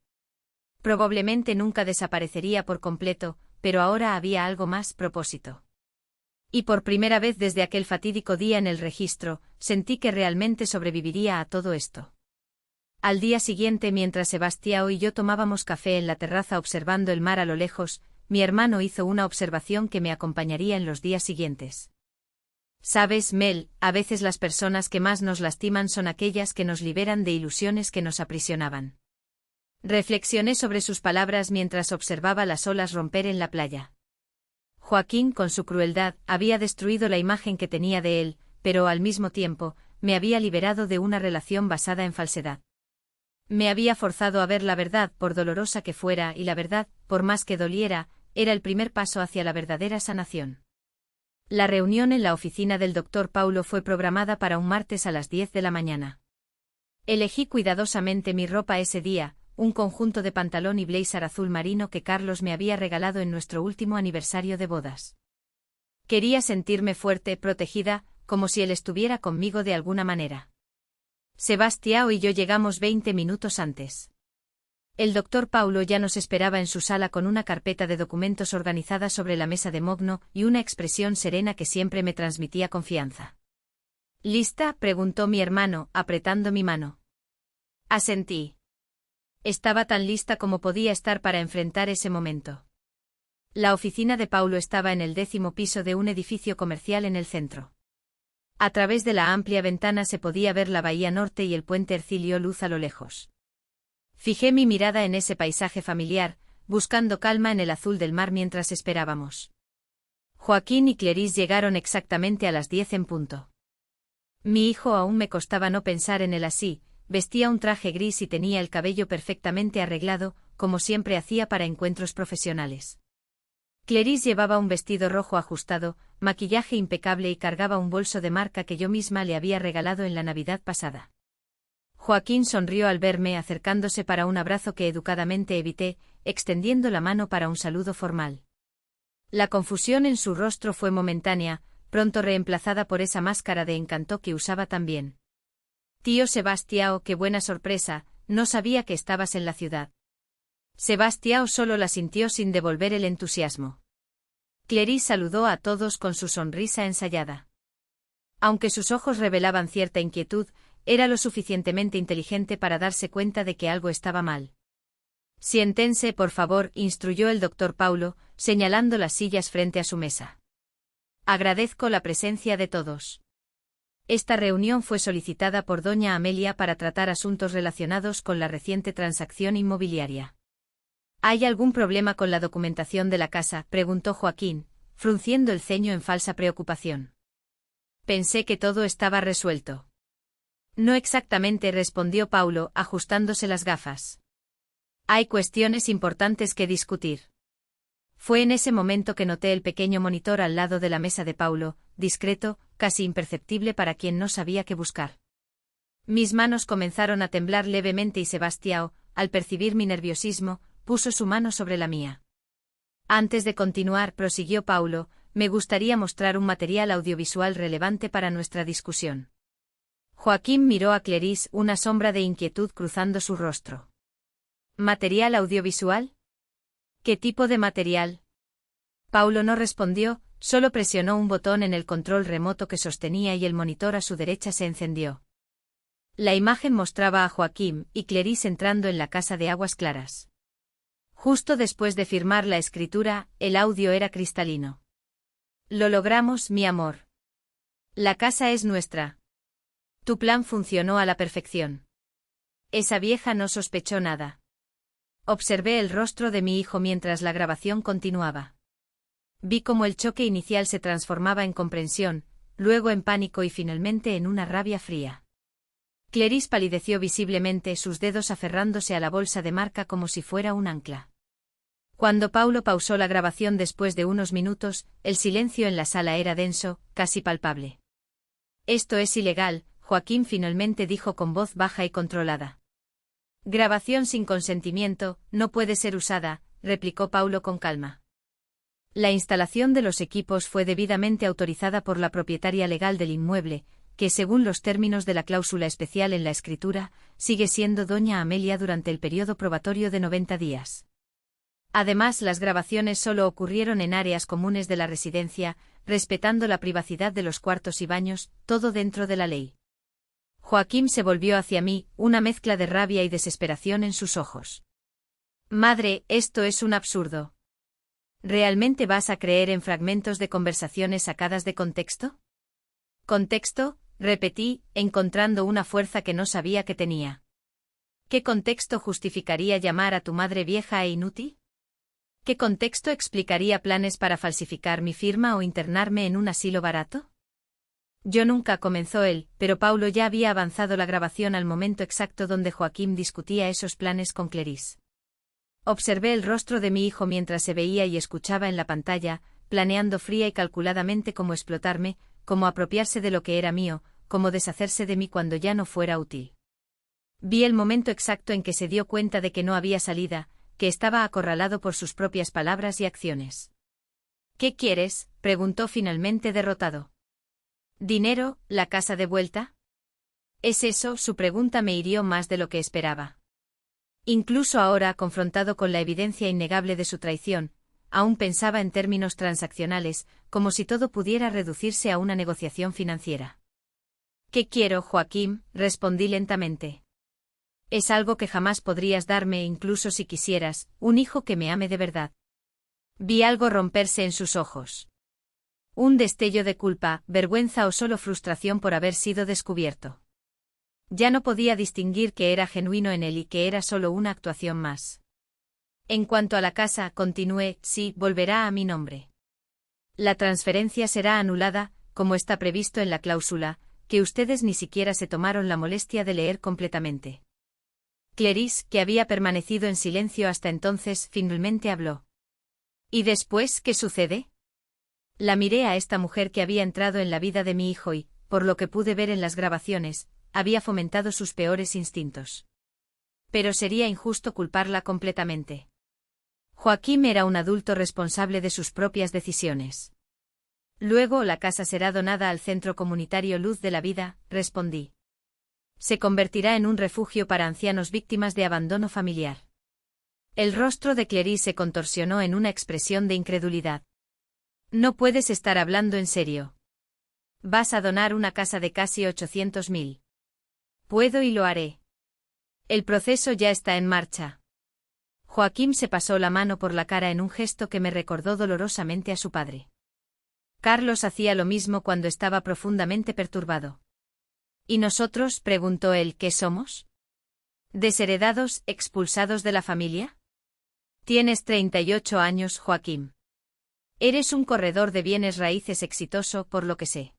Probablemente nunca desaparecería por completo, pero ahora había algo más, propósito. Y por primera vez desde aquel fatídico día en el registro, sentí que realmente sobreviviría a todo esto. Al día siguiente, mientras Sebastião y yo tomábamos café en la terraza observando el mar a lo lejos, mi hermano hizo una observación que me acompañaría en los días siguientes. Sabes, Mel, a veces las personas que más nos lastiman son aquellas que nos liberan de ilusiones que nos aprisionaban. Reflexioné sobre sus palabras mientras observaba las olas romper en la playa. Joaquín, con su crueldad, había destruido la imagen que tenía de él, pero al mismo tiempo, me había liberado de una relación basada en falsedad. Me había forzado a ver la verdad, por dolorosa que fuera, y la verdad, por más que doliera, era el primer paso hacia la verdadera sanación. La reunión en la oficina del Dr. Paulo fue programada para un martes a las 10 de la mañana. Elegí cuidadosamente mi ropa ese día, un conjunto de pantalón y blazer azul marino que Carlos me había regalado en nuestro último aniversario de bodas. Quería sentirme fuerte, protegida, como si él estuviera conmigo de alguna manera. Sebastião y yo llegamos 20 minutos antes. El Dr. Paulo ya nos esperaba en su sala con una carpeta de documentos organizada sobre la mesa de mogno y una expresión serena que siempre me transmitía confianza. ¿Lista?, preguntó mi hermano, apretando mi mano. Asentí. Estaba tan lista como podía estar para enfrentar ese momento. La oficina de Paulo estaba en el 10º piso de un edificio comercial en el centro. A través de la amplia ventana se podía ver la bahía norte y el puente Ercilio Luz a lo lejos. Fijé mi mirada en ese paisaje familiar, buscando calma en el azul del mar mientras esperábamos. Joaquín y Clarice llegaron exactamente a las 10 en punto. Mi hijo aún me costaba no pensar en él así, vestía un traje gris y tenía el cabello perfectamente arreglado, como siempre hacía para encuentros profesionales. Clarice llevaba un vestido rojo ajustado, maquillaje impecable y cargaba un bolso de marca que yo misma le había regalado en la Navidad pasada. Joaquín sonrió al verme acercándose para un abrazo que educadamente evité, extendiendo la mano para un saludo formal. La confusión en su rostro fue momentánea, pronto reemplazada por esa máscara de encanto que usaba también. Tío Sebastiao, qué buena sorpresa, no sabía que estabas en la ciudad. Sebastiao solo la sintió sin devolver el entusiasmo. Clarice saludó a todos con su sonrisa ensayada. Aunque sus ojos revelaban cierta inquietud, era lo suficientemente inteligente para darse cuenta de que algo estaba mal. Siéntense, por favor, instruyó el doctor Paulo, señalando las sillas frente a su mesa. Agradezco la presencia de todos. Esta reunión fue solicitada por doña Amelia para tratar asuntos relacionados con la reciente transacción inmobiliaria. ¿Hay algún problema con la documentación de la casa?, preguntó Joaquín, frunciendo el ceño en falsa preocupación. Pensé que todo estaba resuelto. No exactamente, respondió Paulo, ajustándose las gafas. Hay cuestiones importantes que discutir. Fue en ese momento que noté el pequeño monitor al lado de la mesa de Paulo, discreto, casi imperceptible para quien no sabía qué buscar. Mis manos comenzaron a temblar levemente y Sebastiao, al percibir mi nerviosismo, puso su mano sobre la mía. Antes de continuar, prosiguió Paulo, me gustaría mostrar un material audiovisual relevante para nuestra discusión. Joaquín miró a Clarice, una sombra de inquietud cruzando su rostro. ¿Material audiovisual? ¿Qué tipo de material? Paulo no respondió, solo presionó un botón en el control remoto que sostenía y el monitor a su derecha se encendió. La imagen mostraba a Joaquín y Clarice entrando en la casa de Aguas Claras. Justo después de firmar la escritura, el audio era cristalino. Lo logramos, mi amor. La casa es nuestra. Tu plan funcionó a la perfección. Esa vieja no sospechó nada. Observé el rostro de mi hijo mientras la grabación continuaba. Vi cómo el choque inicial se transformaba en comprensión, luego en pánico y finalmente en una rabia fría. Clarice palideció visiblemente, sus dedos aferrándose a la bolsa de marca como si fuera un ancla. Cuando Paulo pausó la grabación después de unos minutos, el silencio en la sala era denso, casi palpable. Esto es ilegal, Joaquín finalmente dijo con voz baja y controlada. Grabación sin consentimiento, no puede ser usada, replicó Paulo con calma. La instalación de los equipos fue debidamente autorizada por la propietaria legal del inmueble, que según los términos de la cláusula especial en la escritura, sigue siendo doña Amelia durante el periodo probatorio de 90 días. Además, las grabaciones solo ocurrieron en áreas comunes de la residencia, respetando la privacidad de los cuartos y baños, todo dentro de la ley. Joaquín se volvió hacia mí, una mezcla de rabia y desesperación en sus ojos. Madre, esto es un absurdo. ¿Realmente vas a creer en fragmentos de conversaciones sacadas de contexto? ¿Contexto?, repetí, encontrando una fuerza que no sabía que tenía. ¿Qué contexto justificaría llamar a tu madre vieja e inútil? ¿Qué contexto explicaría planes para falsificar mi firma o internarme en un asilo barato? Yo nunca, comenzó él, pero Paulo ya había avanzado la grabación al momento exacto donde Joaquín discutía esos planes con Clarice. Observé el rostro de mi hijo mientras se veía y escuchaba en la pantalla, planeando fría y calculadamente cómo explotarme, cómo apropiarse de lo que era mío, cómo deshacerse de mí cuando ya no fuera útil. Vi el momento exacto en que se dio cuenta de que no había salida, que estaba acorralado por sus propias palabras y acciones. ¿Qué quieres?, preguntó finalmente derrotado. ¿Dinero, la casa de vuelta? ¿Es eso? Su pregunta me hirió más de lo que esperaba. Incluso ahora, confrontado con la evidencia innegable de su traición, aún pensaba en términos transaccionales, como si todo pudiera reducirse a una negociación financiera. ¿Qué quiero, Joaquín?, respondí lentamente. Es algo que jamás podrías darme, incluso si quisieras, un hijo que me ame de verdad. Vi algo romperse en sus ojos. Un destello de culpa, vergüenza o solo frustración por haber sido descubierto. Ya no podía distinguir que era genuino en él y que era solo una actuación más. En cuanto a la casa, continué, sí, volverá a mi nombre. La transferencia será anulada, como está previsto en la cláusula, que ustedes ni siquiera se tomaron la molestia de leer completamente. Clarice, que había permanecido en silencio hasta entonces, finalmente habló. ¿Y después qué sucede? La miré a esta mujer que había entrado en la vida de mi hijo y, por lo que pude ver en las grabaciones, había fomentado sus peores instintos. Pero sería injusto culparla completamente. Joaquín era un adulto responsable de sus propias decisiones. Luego la casa será donada al Centro Comunitario Luz de la Vida, respondí. Se convertirá en un refugio para ancianos víctimas de abandono familiar. El rostro de Clarice se contorsionó en una expresión de incredulidad. No puedes estar hablando en serio. Vas a donar una casa de casi 800.000. Puedo y lo haré. El proceso ya está en marcha. Joaquín se pasó la mano por la cara en un gesto que me recordó dolorosamente a su padre. Carlos hacía lo mismo cuando estaba profundamente perturbado. ¿Y nosotros? Preguntó él. ¿Qué somos? ¿Desheredados, expulsados de la familia? Tienes 38 años, Joaquín. Eres un corredor de bienes raíces exitoso, por lo que sé.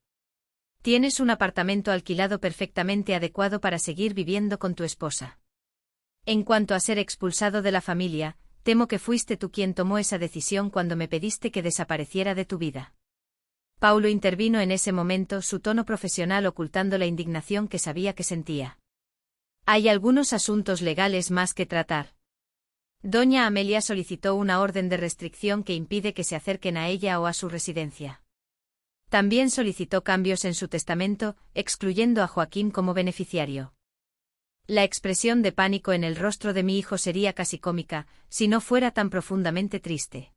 Tienes un apartamento alquilado perfectamente adecuado para seguir viviendo con tu esposa. En cuanto a ser expulsado de la familia, temo que fuiste tú quien tomó esa decisión cuando me pediste que desapareciera de tu vida. Paulo intervino en ese momento, su tono profesional ocultando la indignación que sabía que sentía. Hay algunos asuntos legales más que tratar. Doña Amelia solicitó una orden de restricción que impide que se acerquen a ella o a su residencia. También solicitó cambios en su testamento, excluyendo a Joaquín como beneficiario. La expresión de pánico en el rostro de mi hijo sería casi cómica, si no fuera tan profundamente triste.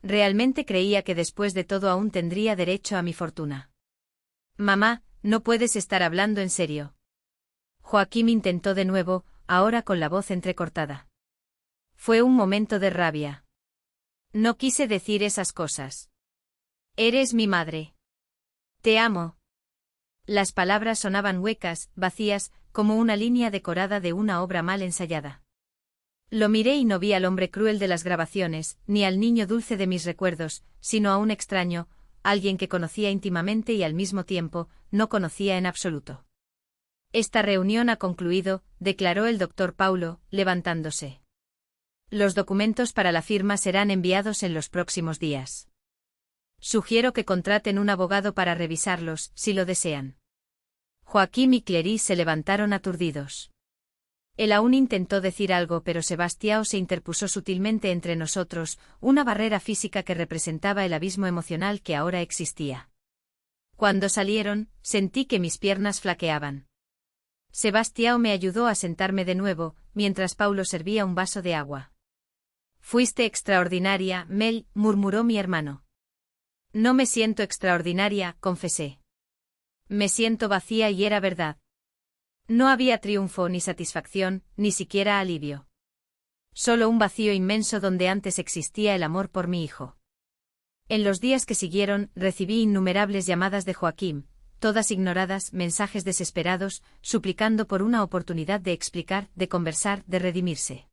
Realmente creía que después de todo aún tendría derecho a mi fortuna. Mamá, no puedes estar hablando en serio. Joaquín intentó de nuevo, ahora con la voz entrecortada. Fue un momento de rabia. No quise decir esas cosas. Eres mi madre. Te amo. Las palabras sonaban huecas, vacías, como una línea decorada de una obra mal ensayada. Lo miré y no vi al hombre cruel de las grabaciones, ni al niño dulce de mis recuerdos, sino a un extraño, alguien que conocía íntimamente y al mismo tiempo, no conocía en absoluto. Esta reunión ha concluido, declaró el doctor Paulo, levantándose. Los documentos para la firma serán enviados en los próximos días. Sugiero que contraten un abogado para revisarlos, si lo desean. Joaquín y Clarice se levantaron aturdidos. Él aún intentó decir algo, pero Sebastião se interpuso sutilmente entre nosotros, una barrera física que representaba el abismo emocional que ahora existía. Cuando salieron, sentí que mis piernas flaqueaban. Sebastião me ayudó a sentarme de nuevo, mientras Paulo servía un vaso de agua. Fuiste extraordinaria, Mel, murmuró mi hermano. No me siento extraordinaria, confesé. Me siento vacía y era verdad. No había triunfo ni satisfacción, ni siquiera alivio. Solo un vacío inmenso donde antes existía el amor por mi hijo. En los días que siguieron, recibí innumerables llamadas de Joaquín, todas ignoradas, mensajes desesperados, suplicando por una oportunidad de explicar, de conversar, de redimirse.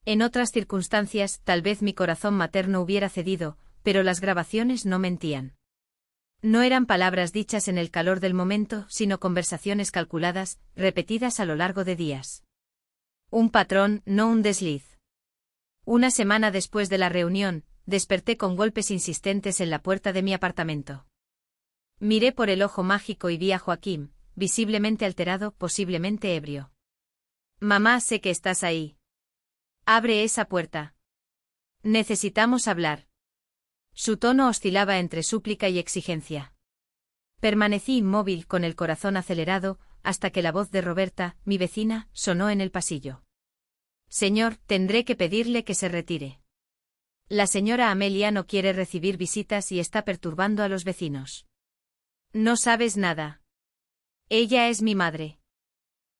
En otras circunstancias, tal vez mi corazón materno hubiera cedido, pero las grabaciones no mentían. No eran palabras dichas en el calor del momento, sino conversaciones calculadas, repetidas a lo largo de días. Un patrón, no un desliz. Una semana después de la reunión, desperté con golpes insistentes en la puerta de mi apartamento. Miré por el ojo mágico y vi a Joaquín, visiblemente alterado, posiblemente ebrio. Mamá, sé que estás ahí. Abre esa puerta. Necesitamos hablar. Su tono oscilaba entre súplica y exigencia. Permanecí inmóvil con el corazón acelerado, hasta que la voz de Roberta, mi vecina, sonó en el pasillo. Señor, tendré que pedirle que se retire. La señora Amelia no quiere recibir visitas y está perturbando a los vecinos. No sabes nada. Ella es mi madre.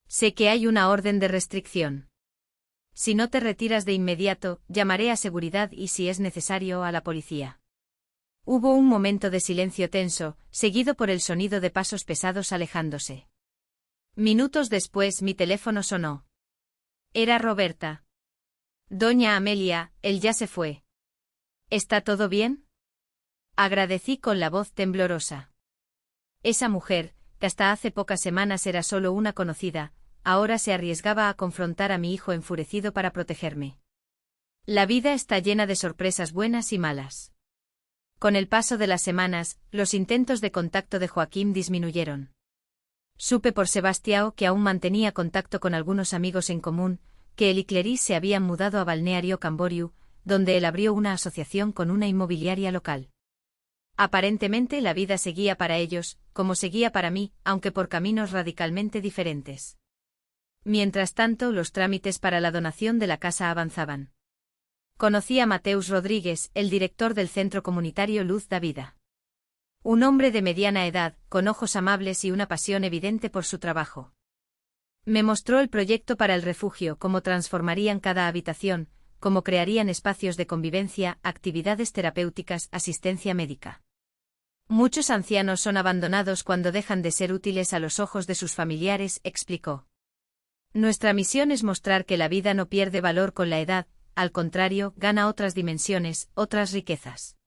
Sé que hay una orden de restricción. Si no te retiras de inmediato, llamaré a seguridad y, si es necesario, a la policía. Hubo un momento de silencio tenso, seguido por el sonido de pasos pesados alejándose. Minutos después mi teléfono sonó. Era Roberta. Doña Amelia, él ya se fue. ¿Está todo bien? Agradecí con la voz temblorosa. Esa mujer, que hasta hace pocas semanas era solo una conocida, ahora se arriesgaba a confrontar a mi hijo enfurecido para protegerme. La vida está llena de sorpresas buenas y malas. Con el paso de las semanas, los intentos de contacto de Joaquín disminuyeron. Supe por Sebastião que aún mantenía contacto con algunos amigos en común, que él y Clarice se habían mudado a Balneario Camboriú, donde él abrió una asociación con una inmobiliaria local. Aparentemente la vida seguía para ellos, como seguía para mí, aunque por caminos radicalmente diferentes. Mientras tanto, los trámites para la donación de la casa avanzaban. Conocí a Mateus Rodríguez, el director del centro comunitario Luz da Vida. Un hombre de mediana edad, con ojos amables y una pasión evidente por su trabajo. Me mostró el proyecto para el refugio, cómo transformarían cada habitación, cómo crearían espacios de convivencia, actividades terapéuticas, asistencia médica. Muchos ancianos son abandonados cuando dejan de ser útiles a los ojos de sus familiares, explicó. Nuestra misión es mostrar que la vida no pierde valor con la edad, al contrario, gana otras dimensiones, otras riquezas.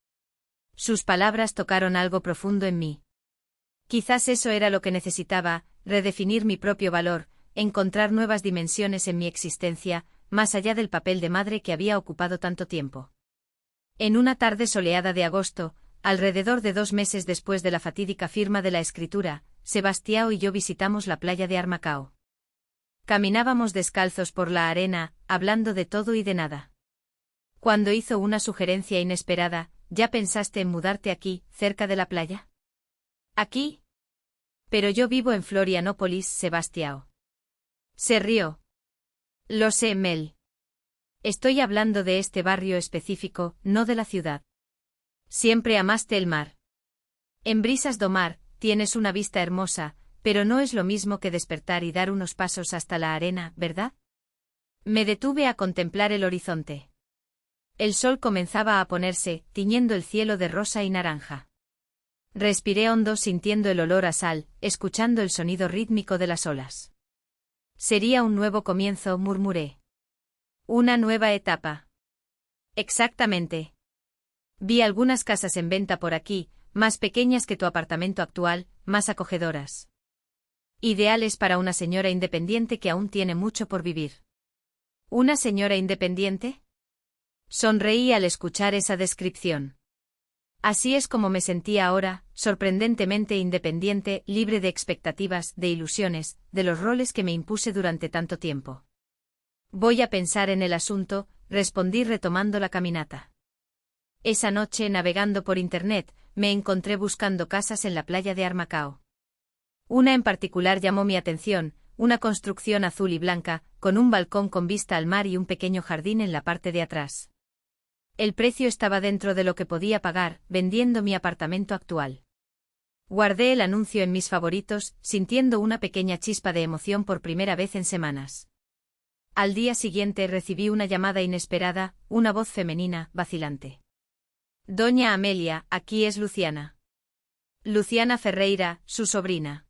Sus palabras tocaron algo profundo en mí. Quizás eso era lo que necesitaba, redefinir mi propio valor, encontrar nuevas dimensiones en mi existencia, más allá del papel de madre que había ocupado tanto tiempo. En una tarde soleada de agosto, alrededor de 2 meses después de la fatídica firma de la escritura, Sebastião y yo visitamos la playa de Armacao. Caminábamos descalzos por la arena, hablando de todo y de nada. Cuando hizo una sugerencia inesperada, ¿ya pensaste en mudarte aquí, cerca de la playa? ¿Aquí? Pero yo vivo en Florianópolis, Sebastião. Se rió. Lo sé, Mel. Estoy hablando de este barrio específico, no de la ciudad. Siempre amaste el mar. En Brisas do Mar, tienes una vista hermosa, pero no es lo mismo que despertar y dar unos pasos hasta la arena, ¿verdad? Me detuve a contemplar el horizonte. El sol comenzaba a ponerse, tiñendo el cielo de rosa y naranja. Respiré hondo sintiendo el olor a sal, escuchando el sonido rítmico de las olas. Sería un nuevo comienzo, murmuré. Una nueva etapa. Exactamente. Vi algunas casas en venta por aquí, más pequeñas que tu apartamento actual, más acogedoras. Ideales para una señora independiente que aún tiene mucho por vivir. ¿Una señora independiente? Sonreí al escuchar esa descripción. Así es como me sentía ahora, sorprendentemente independiente, libre de expectativas, de ilusiones, de los roles que me impuse durante tanto tiempo. Voy a pensar en el asunto, respondí retomando la caminata. Esa noche, navegando por internet, me encontré buscando casas en la playa de Armacao. Una en particular llamó mi atención, una construcción azul y blanca, con un balcón con vista al mar y un pequeño jardín en la parte de atrás. El precio estaba dentro de lo que podía pagar, vendiendo mi apartamento actual. Guardé el anuncio en mis favoritos, sintiendo una pequeña chispa de emoción por primera vez en semanas. Al día siguiente recibí una llamada inesperada, una voz femenina, vacilante. Doña Amelia, aquí es Luciana. Luciana Ferreira, su sobrina.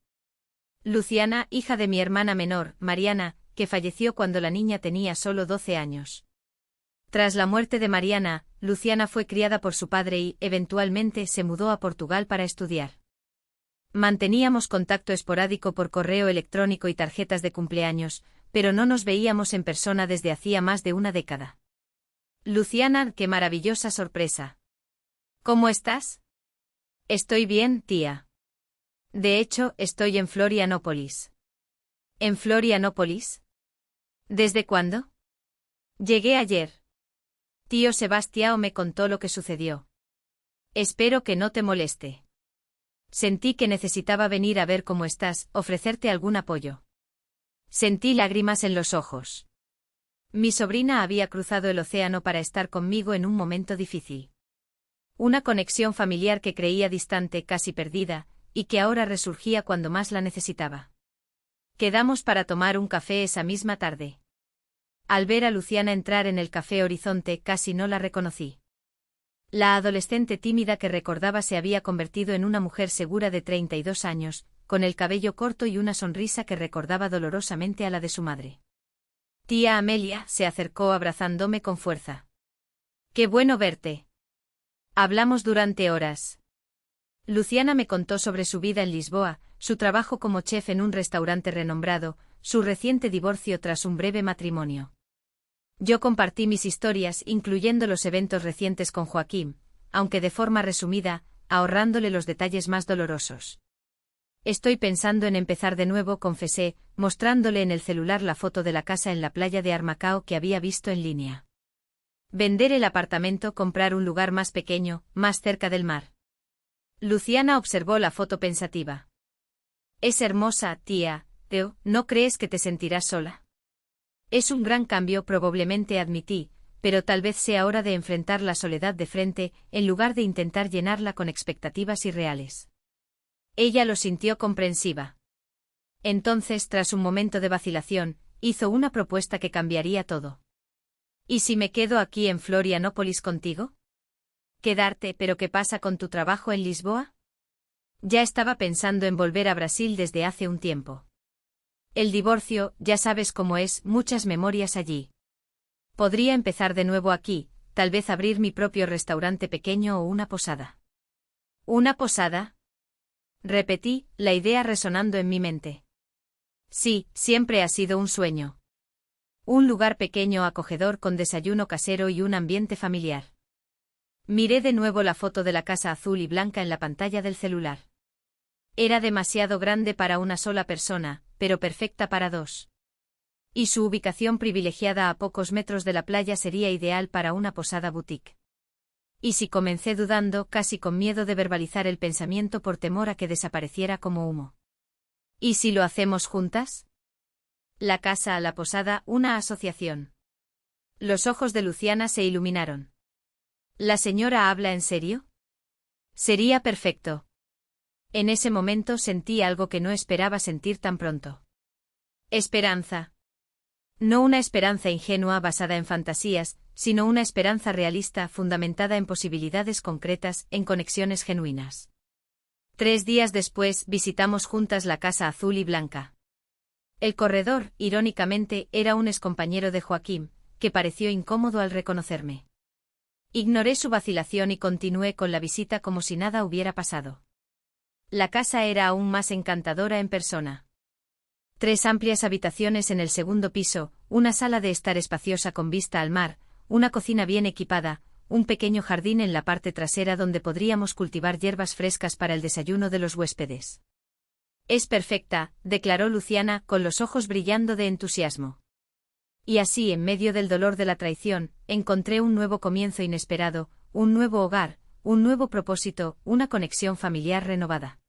Luciana, hija de mi hermana menor, Mariana, que falleció cuando la niña tenía solo 12 años. Tras la muerte de Mariana, Luciana fue criada por su padre y, eventualmente, se mudó a Portugal para estudiar. Manteníamos contacto esporádico por correo electrónico y tarjetas de cumpleaños, pero no nos veíamos en persona desde hacía más de una década. Luciana, qué maravillosa sorpresa. ¿Cómo estás? Estoy bien, tía. De hecho, estoy en Florianópolis. ¿En Florianópolis? ¿Desde cuándo? Llegué ayer. Tío Sebastião me contó lo que sucedió. Espero que no te moleste. Sentí que necesitaba venir a ver cómo estás, ofrecerte algún apoyo. Sentí lágrimas en los ojos. Mi sobrina había cruzado el océano para estar conmigo en un momento difícil. Una conexión familiar que creía distante, casi perdida, y que ahora resurgía cuando más la necesitaba. Quedamos para tomar un café esa misma tarde. Al ver a Luciana entrar en el Café Horizonte casi no la reconocí. La adolescente tímida que recordaba se había convertido en una mujer segura de 32 años, con el cabello corto y una sonrisa que recordaba dolorosamente a la de su madre. Tía Amelia se acercó abrazándome con fuerza. ¡Qué bueno verte! Hablamos durante horas. Luciana me contó sobre su vida en Lisboa, su trabajo como chef en un restaurante renombrado, su reciente divorcio tras un breve matrimonio. Yo compartí mis historias, incluyendo los eventos recientes con Joaquín, aunque de forma resumida, ahorrándole los detalles más dolorosos. Estoy pensando en empezar de nuevo, confesé, mostrándole en el celular la foto de la casa en la playa de Armacao que había visto en línea. Vender el apartamento, comprar un lugar más pequeño, más cerca del mar. Luciana observó la foto pensativa. Es hermosa, tía, Theo, ¿no crees que te sentirás sola? Es un gran cambio, probablemente admití, pero tal vez sea hora de enfrentar la soledad de frente, en lugar de intentar llenarla con expectativas irreales. Ella lo sintió comprensiva. Entonces, tras un momento de vacilación, hizo una propuesta que cambiaría todo. ¿Y si me quedo aquí en Florianópolis contigo? ¿Quedarte, pero qué pasa con tu trabajo en Lisboa? Ya estaba pensando en volver a Brasil desde hace un tiempo. El divorcio, ya sabes cómo es, muchas memorias allí. Podría empezar de nuevo aquí, tal vez abrir mi propio restaurante pequeño o una posada. ¿Una posada? Repetí, la idea resonando en mi mente. Sí, siempre ha sido un sueño. Un lugar pequeño acogedor con desayuno casero y un ambiente familiar. Miré de nuevo la foto de la casa azul y blanca en la pantalla del celular. Era demasiado grande para una sola persona, pero perfecta para dos. Y su ubicación privilegiada a pocos metros de la playa sería ideal para una posada boutique. Y si comencé dudando, casi con miedo de verbalizar el pensamiento por temor a que desapareciera como humo. ¿Y si lo hacemos juntas? La casa a la posada, una asociación. Los ojos de Luciana se iluminaron. ¿La señora habla en serio? Sería perfecto. En ese momento sentí algo que no esperaba sentir tan pronto. Esperanza. No una esperanza ingenua basada en fantasías, sino una esperanza realista fundamentada en posibilidades concretas, en conexiones genuinas. 3 días después visitamos juntas la casa azul y blanca. El corredor, irónicamente, era un excompañero de Joaquín, que pareció incómodo al reconocerme. Ignoré su vacilación y continué con la visita como si nada hubiera pasado. La casa era aún más encantadora en persona. 3 amplias habitaciones en el segundo piso, una sala de estar espaciosa con vista al mar, una cocina bien equipada, un pequeño jardín en la parte trasera donde podríamos cultivar hierbas frescas para el desayuno de los huéspedes. Es perfecta, declaró Luciana, con los ojos brillando de entusiasmo. Y así, en medio del dolor de la traición, encontré un nuevo comienzo inesperado, un nuevo hogar, un nuevo propósito, una conexión familiar renovada.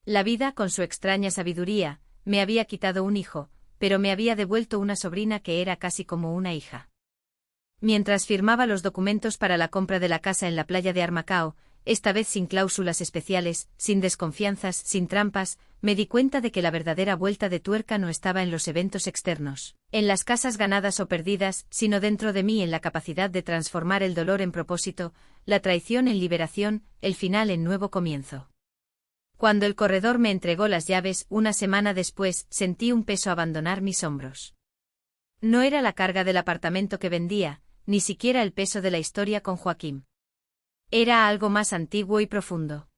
La vida, con su extraña sabiduría, me había quitado un hijo, pero me había devuelto una sobrina que era casi como una hija. Mientras firmaba los documentos para la compra de la casa en la playa de Armacao, esta vez sin cláusulas especiales, sin desconfianzas, sin trampas, me di cuenta de que la verdadera vuelta de tuerca no estaba en los eventos externos, en las casas ganadas o perdidas, sino dentro de mí, en la capacidad de transformar el dolor en propósito, la traición en liberación, el final en nuevo comienzo. Cuando el corredor me entregó las llaves, una semana después, sentí un peso abandonar mis hombros. No era la carga del apartamento que vendía, ni siquiera el peso de la historia con Joaquín. Era algo más antiguo y profundo.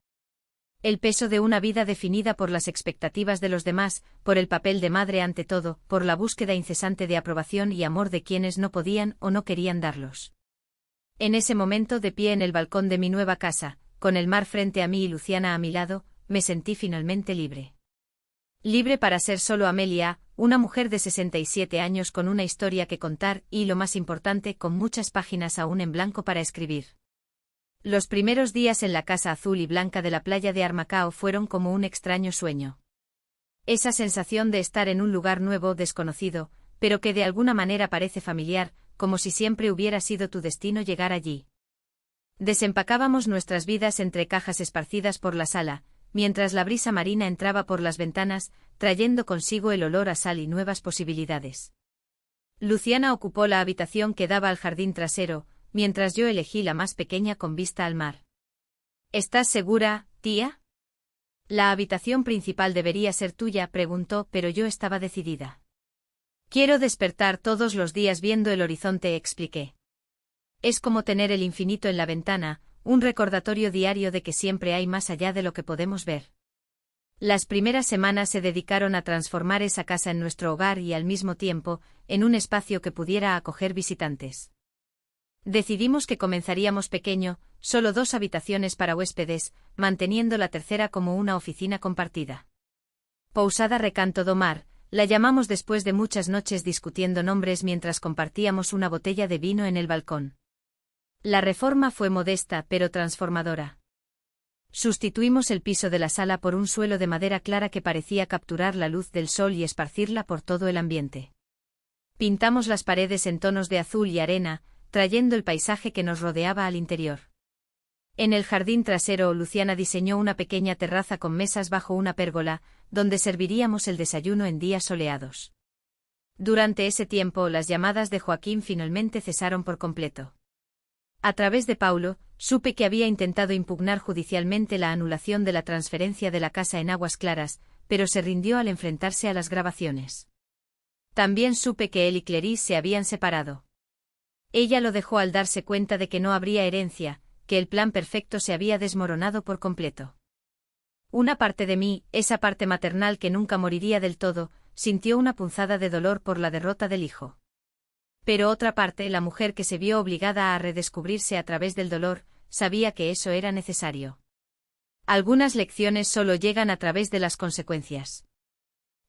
El peso de una vida definida por las expectativas de los demás, por el papel de madre ante todo, por la búsqueda incesante de aprobación y amor de quienes no podían o no querían darlos. En ese momento, de pie en el balcón de mi nueva casa, con el mar frente a mí y Luciana a mi lado, me sentí finalmente libre. Libre para ser solo Amelia, una mujer de 67 años con una historia que contar y, lo más importante, con muchas páginas aún en blanco para escribir. Los primeros días en la casa azul y blanca de la playa de Armacao fueron como un extraño sueño. Esa sensación de estar en un lugar nuevo, desconocido, pero que de alguna manera parece familiar, como si siempre hubiera sido tu destino llegar allí. Desempacábamos nuestras vidas entre cajas esparcidas por la sala, mientras la brisa marina entraba por las ventanas, trayendo consigo el olor a sal y nuevas posibilidades. Luciana ocupó la habitación que daba al jardín trasero, mientras yo elegí la más pequeña con vista al mar. ¿Estás segura, tía? La habitación principal debería ser tuya, preguntó, pero yo estaba decidida. Quiero despertar todos los días viendo el horizonte, expliqué. Es como tener el infinito en la ventana, un recordatorio diario de que siempre hay más allá de lo que podemos ver. Las primeras semanas se dedicaron a transformar esa casa en nuestro hogar y al mismo tiempo, en un espacio que pudiera acoger visitantes. Decidimos que comenzaríamos pequeño, solo 2 habitaciones para huéspedes, manteniendo la tercera como una oficina compartida. Pousada Recanto do Mar, la llamamos después de muchas noches discutiendo nombres mientras compartíamos una botella de vino en el balcón. La reforma fue modesta pero transformadora. Sustituimos el piso de la sala por un suelo de madera clara que parecía capturar la luz del sol y esparcirla por todo el ambiente. Pintamos las paredes en tonos de azul y arena, trayendo el paisaje que nos rodeaba al interior. En el jardín trasero, Luciana diseñó una pequeña terraza con mesas bajo una pérgola, donde serviríamos el desayuno en días soleados. Durante ese tiempo, las llamadas de Joaquín finalmente cesaron por completo. A través de Paulo, supe que había intentado impugnar judicialmente la anulación de la transferencia de la casa en Aguas Claras, pero se rindió al enfrentarse a las grabaciones. También supe que él y Clarice se habían separado. Ella lo dejó al darse cuenta de que no habría herencia, que el plan perfecto se había desmoronado por completo. Una parte de mí, esa parte maternal que nunca moriría del todo, sintió una punzada de dolor por la derrota del hijo. Pero otra parte, la mujer que se vio obligada a redescubrirse a través del dolor, sabía que eso era necesario. Algunas lecciones solo llegan a través de las consecuencias.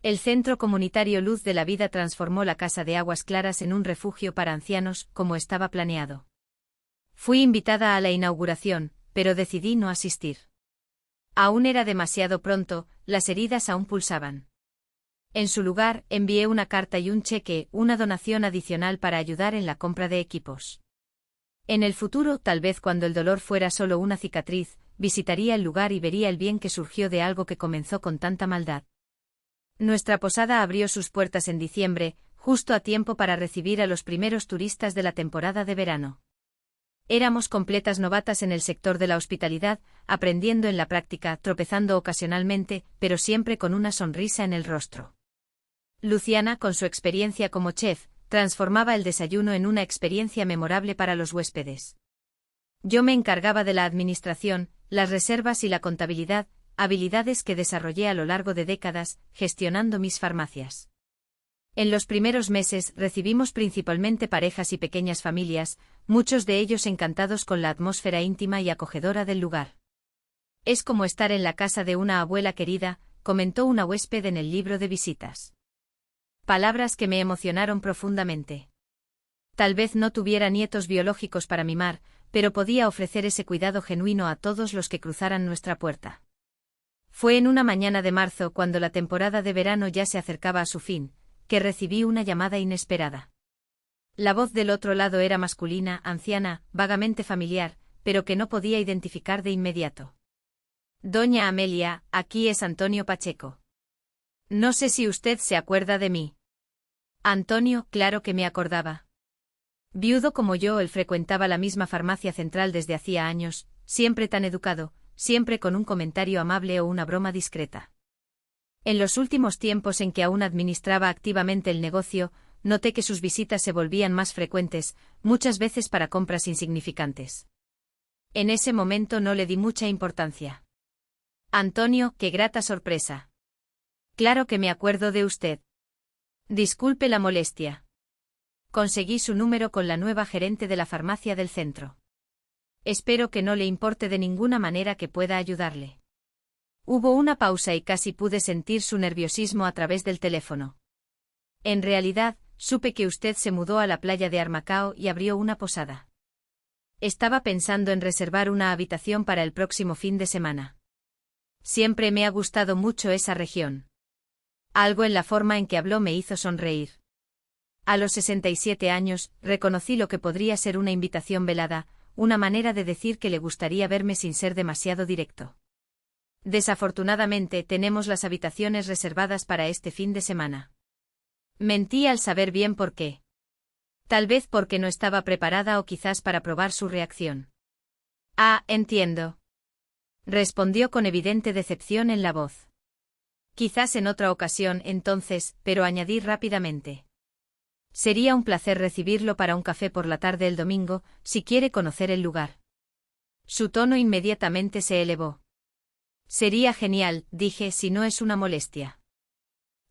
El Centro Comunitario Luz de la Vida transformó la Casa de Aguas Claras en un refugio para ancianos, como estaba planeado. Fui invitada a la inauguración, pero decidí no asistir. Aún era demasiado pronto, las heridas aún pulsaban. En su lugar, envié una carta y un cheque, una donación adicional para ayudar en la compra de equipos. En el futuro, tal vez cuando el dolor fuera solo una cicatriz, visitaría el lugar y vería el bien que surgió de algo que comenzó con tanta maldad. Nuestra posada abrió sus puertas en diciembre, justo a tiempo para recibir a los primeros turistas de la temporada de verano. Éramos completas novatas en el sector de la hospitalidad, aprendiendo en la práctica, tropezando ocasionalmente, pero siempre con una sonrisa en el rostro. Luciana, con su experiencia como chef, transformaba el desayuno en una experiencia memorable para los huéspedes. Yo me encargaba de la administración, las reservas y la contabilidad, habilidades que desarrollé a lo largo de décadas, gestionando mis farmacias. En los primeros meses recibimos principalmente parejas y pequeñas familias, muchos de ellos encantados con la atmósfera íntima y acogedora del lugar. Es como estar en la casa de una abuela querida, comentó una huésped en el libro de visitas. Palabras que me emocionaron profundamente. Tal vez no tuviera nietos biológicos para mimar, pero podía ofrecer ese cuidado genuino a todos los que cruzaran nuestra puerta. Fue en una mañana de marzo, cuando la temporada de verano ya se acercaba a su fin, que recibí una llamada inesperada. La voz del otro lado era masculina, anciana, vagamente familiar, pero que no podía identificar de inmediato. Doña Amelia, aquí es Antonio Pacheco. No sé si usted se acuerda de mí. Antonio, claro que me acordaba. Viudo como yo, él frecuentaba la misma farmacia central desde hacía años, siempre tan educado, siempre con un comentario amable o una broma discreta. En los últimos tiempos en que aún administraba activamente el negocio, noté que sus visitas se volvían más frecuentes, muchas veces para compras insignificantes. En ese momento no le di mucha importancia. Antonio, qué grata sorpresa. Claro que me acuerdo de usted. Disculpe la molestia. Conseguí su número con la nueva gerente de la farmacia del centro. Espero que no le importe de ninguna manera que pueda ayudarle. Hubo una pausa y casi pude sentir su nerviosismo a través del teléfono. En realidad, supe que usted se mudó a la playa de Armacao y abrió una posada. Estaba pensando en reservar una habitación para el próximo fin de semana. Siempre me ha gustado mucho esa región. Algo en la forma en que habló me hizo sonreír. A los 67 años, reconocí lo que podría ser una invitación velada, una manera de decir que le gustaría verme sin ser demasiado directo. Desafortunadamente, tenemos las habitaciones reservadas para este fin de semana. Mentí al saber bien por qué. Tal vez porque no estaba preparada o quizás para probar su reacción. Ah, entiendo. Respondió con evidente decepción en la voz. Quizás en otra ocasión, entonces, pero añadí rápidamente. Sería un placer recibirlo para un café por la tarde el domingo, si quiere conocer el lugar. Su tono inmediatamente se elevó. Sería genial, dije, si no es una molestia.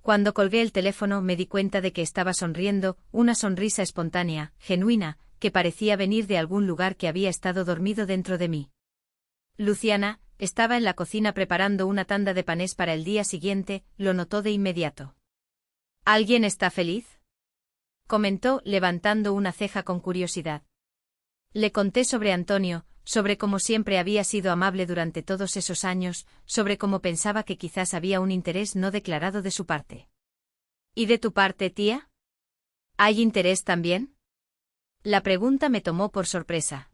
Cuando colgué el teléfono me di cuenta de que estaba sonriendo, una sonrisa espontánea, genuina, que parecía venir de algún lugar que había estado dormido dentro de mí. Luciana estaba en la cocina preparando una tanda de panés para el día siguiente, lo notó de inmediato. ¿Alguien está feliz?, comentó, levantando una ceja con curiosidad. Le conté sobre Antonio, sobre cómo siempre había sido amable durante todos esos años, sobre cómo pensaba que quizás había un interés no declarado de su parte. ¿Y de tu parte, tía? ¿Hay interés también? La pregunta me tomó por sorpresa.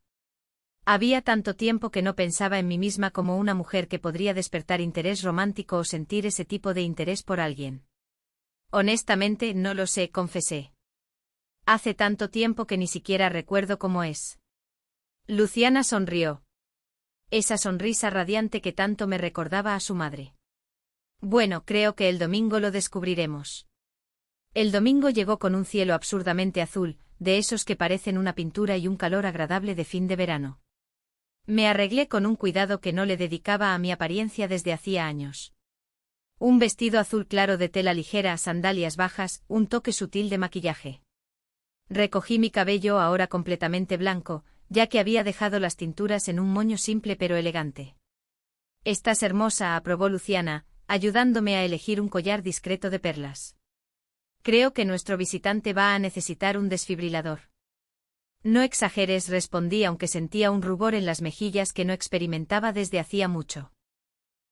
Había tanto tiempo que no pensaba en mí misma como una mujer que podría despertar interés romántico o sentir ese tipo de interés por alguien. Honestamente, no lo sé, confesé. Hace tanto tiempo que ni siquiera recuerdo cómo es. Luciana sonrió. Esa sonrisa radiante que tanto me recordaba a su madre. Bueno, creo que el domingo lo descubriremos. El domingo llegó con un cielo absurdamente azul, de esos que parecen una pintura y un calor agradable de fin de verano. Me arreglé con un cuidado que no le dedicaba a mi apariencia desde hacía años. Un vestido azul claro de tela ligera, sandalias bajas, un toque sutil de maquillaje. Recogí mi cabello ahora completamente blanco, ya que había dejado las tinturas en un moño simple pero elegante. Estás hermosa, aprobó Luciana, ayudándome a elegir un collar discreto de perlas. Creo que nuestro visitante va a necesitar un desfibrilador. No exageres, respondí aunque sentía un rubor en las mejillas que no experimentaba desde hacía mucho.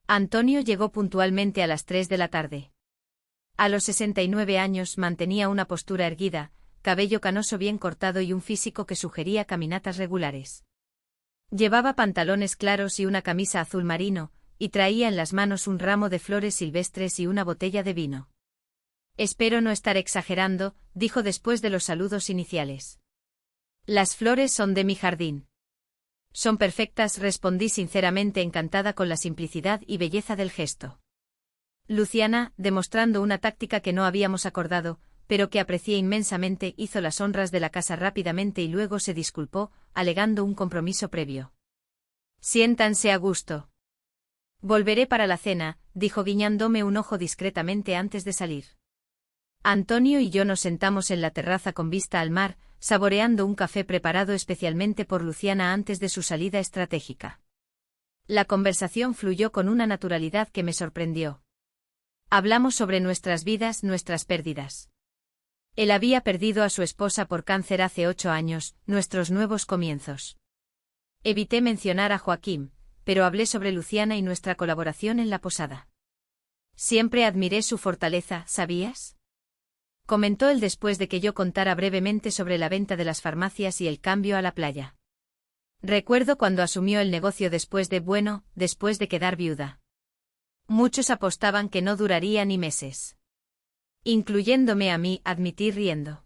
Antonio llegó puntualmente a las 3 de la tarde. A los 69 años mantenía una postura erguida, cabello canoso bien cortado y un físico que sugería caminatas regulares. Llevaba pantalones claros y una camisa azul marino, y traía en las manos un ramo de flores silvestres y una botella de vino. Espero no estar exagerando, dijo después de los saludos iniciales. Las flores son de mi jardín. Son perfectas, respondí sinceramente encantada con la simplicidad y belleza del gesto. Luciana, demostrando una táctica que no habíamos acordado, pero que aprecié inmensamente, hizo las honras de la casa rápidamente y luego se disculpó, alegando un compromiso previo. Siéntanse a gusto. Volveré para la cena, dijo guiñándome un ojo discretamente antes de salir. Antonio y yo nos sentamos en la terraza con vista al mar, saboreando un café preparado especialmente por Luciana antes de su salida estratégica. La conversación fluyó con una naturalidad que me sorprendió. Hablamos sobre nuestras vidas, nuestras pérdidas. Él había perdido a su esposa por cáncer hace 8 años, nuestros nuevos comienzos. Evité mencionar a Joaquín, pero hablé sobre Luciana y nuestra colaboración en la posada. Siempre admiré su fortaleza, ¿sabías?, comentó él después de que yo contara brevemente sobre la venta de las farmacias y el cambio a la playa. Recuerdo cuando asumió el negocio después de quedar viuda. Muchos apostaban que no duraría ni meses. Incluyéndome a mí, admití riendo.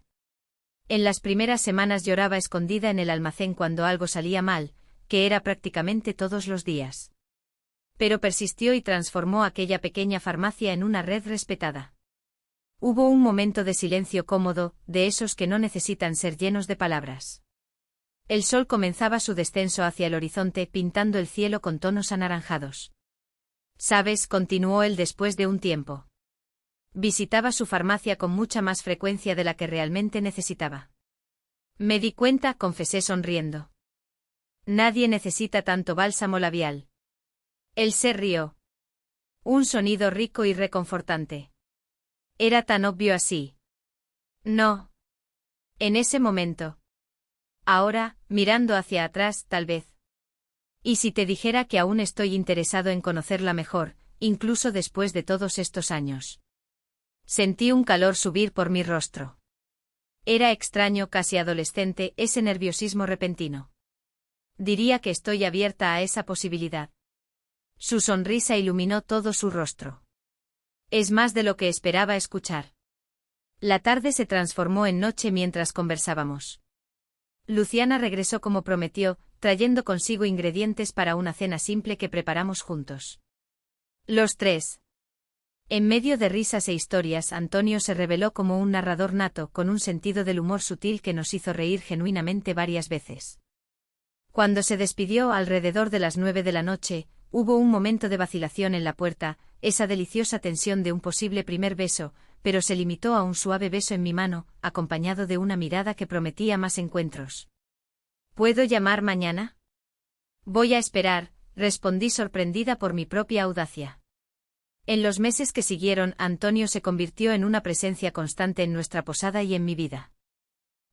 En las primeras semanas lloraba escondida en el almacén cuando algo salía mal, que era prácticamente todos los días. Pero persistió y transformó aquella pequeña farmacia en una red respetada. Hubo un momento de silencio cómodo, de esos que no necesitan ser llenos de palabras. El sol comenzaba su descenso hacia el horizonte pintando el cielo con tonos anaranjados. ¿Sabes?, continuó él después de un tiempo. Visitaba su farmacia con mucha más frecuencia de la que realmente necesitaba. Me di cuenta, confesé sonriendo. Nadie necesita tanto bálsamo labial. Él se rió. Un sonido rico y reconfortante. Era tan obvio así. No. En ese momento. Ahora, mirando hacia atrás, tal vez. ¿Y si te dijera que aún estoy interesado en conocerla mejor, incluso después de todos estos años? Sentí un calor subir por mi rostro. Era extraño, casi adolescente, ese nerviosismo repentino. Diría que estoy abierta a esa posibilidad. Su sonrisa iluminó todo su rostro. Es más de lo que esperaba escuchar. La tarde se transformó en noche mientras conversábamos. Luciana regresó como prometió, trayendo consigo ingredientes para una cena simple que preparamos juntos. Los tres. En medio de risas e historias, Antonio se reveló como un narrador nato, con un sentido del humor sutil que nos hizo reír genuinamente varias veces. Cuando se despidió alrededor de las 9 de la noche, Hubo un momento de vacilación en la puerta, esa deliciosa tensión de un posible primer beso, pero se limitó a un suave beso en mi mano, acompañado de una mirada que prometía más encuentros. ¿Puedo llamar mañana? Voy a esperar, respondí sorprendida por mi propia audacia. En los meses que siguieron, Antonio se convirtió en una presencia constante en nuestra posada y en mi vida.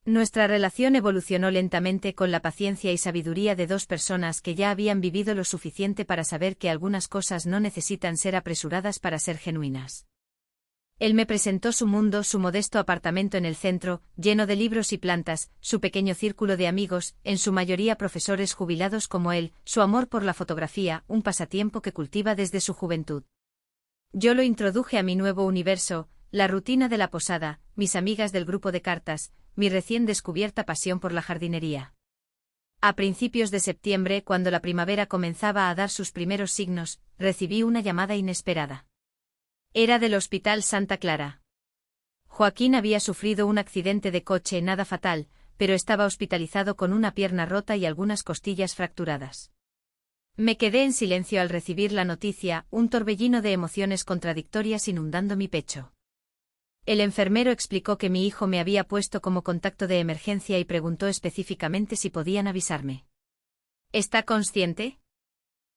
Nuestra relación evolucionó lentamente con la paciencia y sabiduría de dos personas que ya habían vivido lo suficiente para saber que algunas cosas no necesitan ser apresuradas para ser genuinas. Él me presentó su mundo, su modesto apartamento en el centro, lleno de libros y plantas, su pequeño círculo de amigos, en su mayoría profesores jubilados como él, su amor por la fotografía, un pasatiempo que cultiva desde su juventud. Yo lo introduje a mi nuevo universo, la rutina de la posada, mis amigas del grupo de cartas, mi recién descubierta pasión por la jardinería. A principios de septiembre, cuando la primavera comenzaba a dar sus primeros signos, recibí una llamada inesperada. Era del Hospital Santa Clara. Joaquín había sufrido un accidente de coche, nada fatal, pero estaba hospitalizado con una pierna rota y algunas costillas fracturadas. Me quedé en silencio al recibir la noticia, un torbellino de emociones contradictorias inundando mi pecho. El enfermero explicó que mi hijo me había puesto como contacto de emergencia y preguntó específicamente si podían avisarme. ¿Está consciente?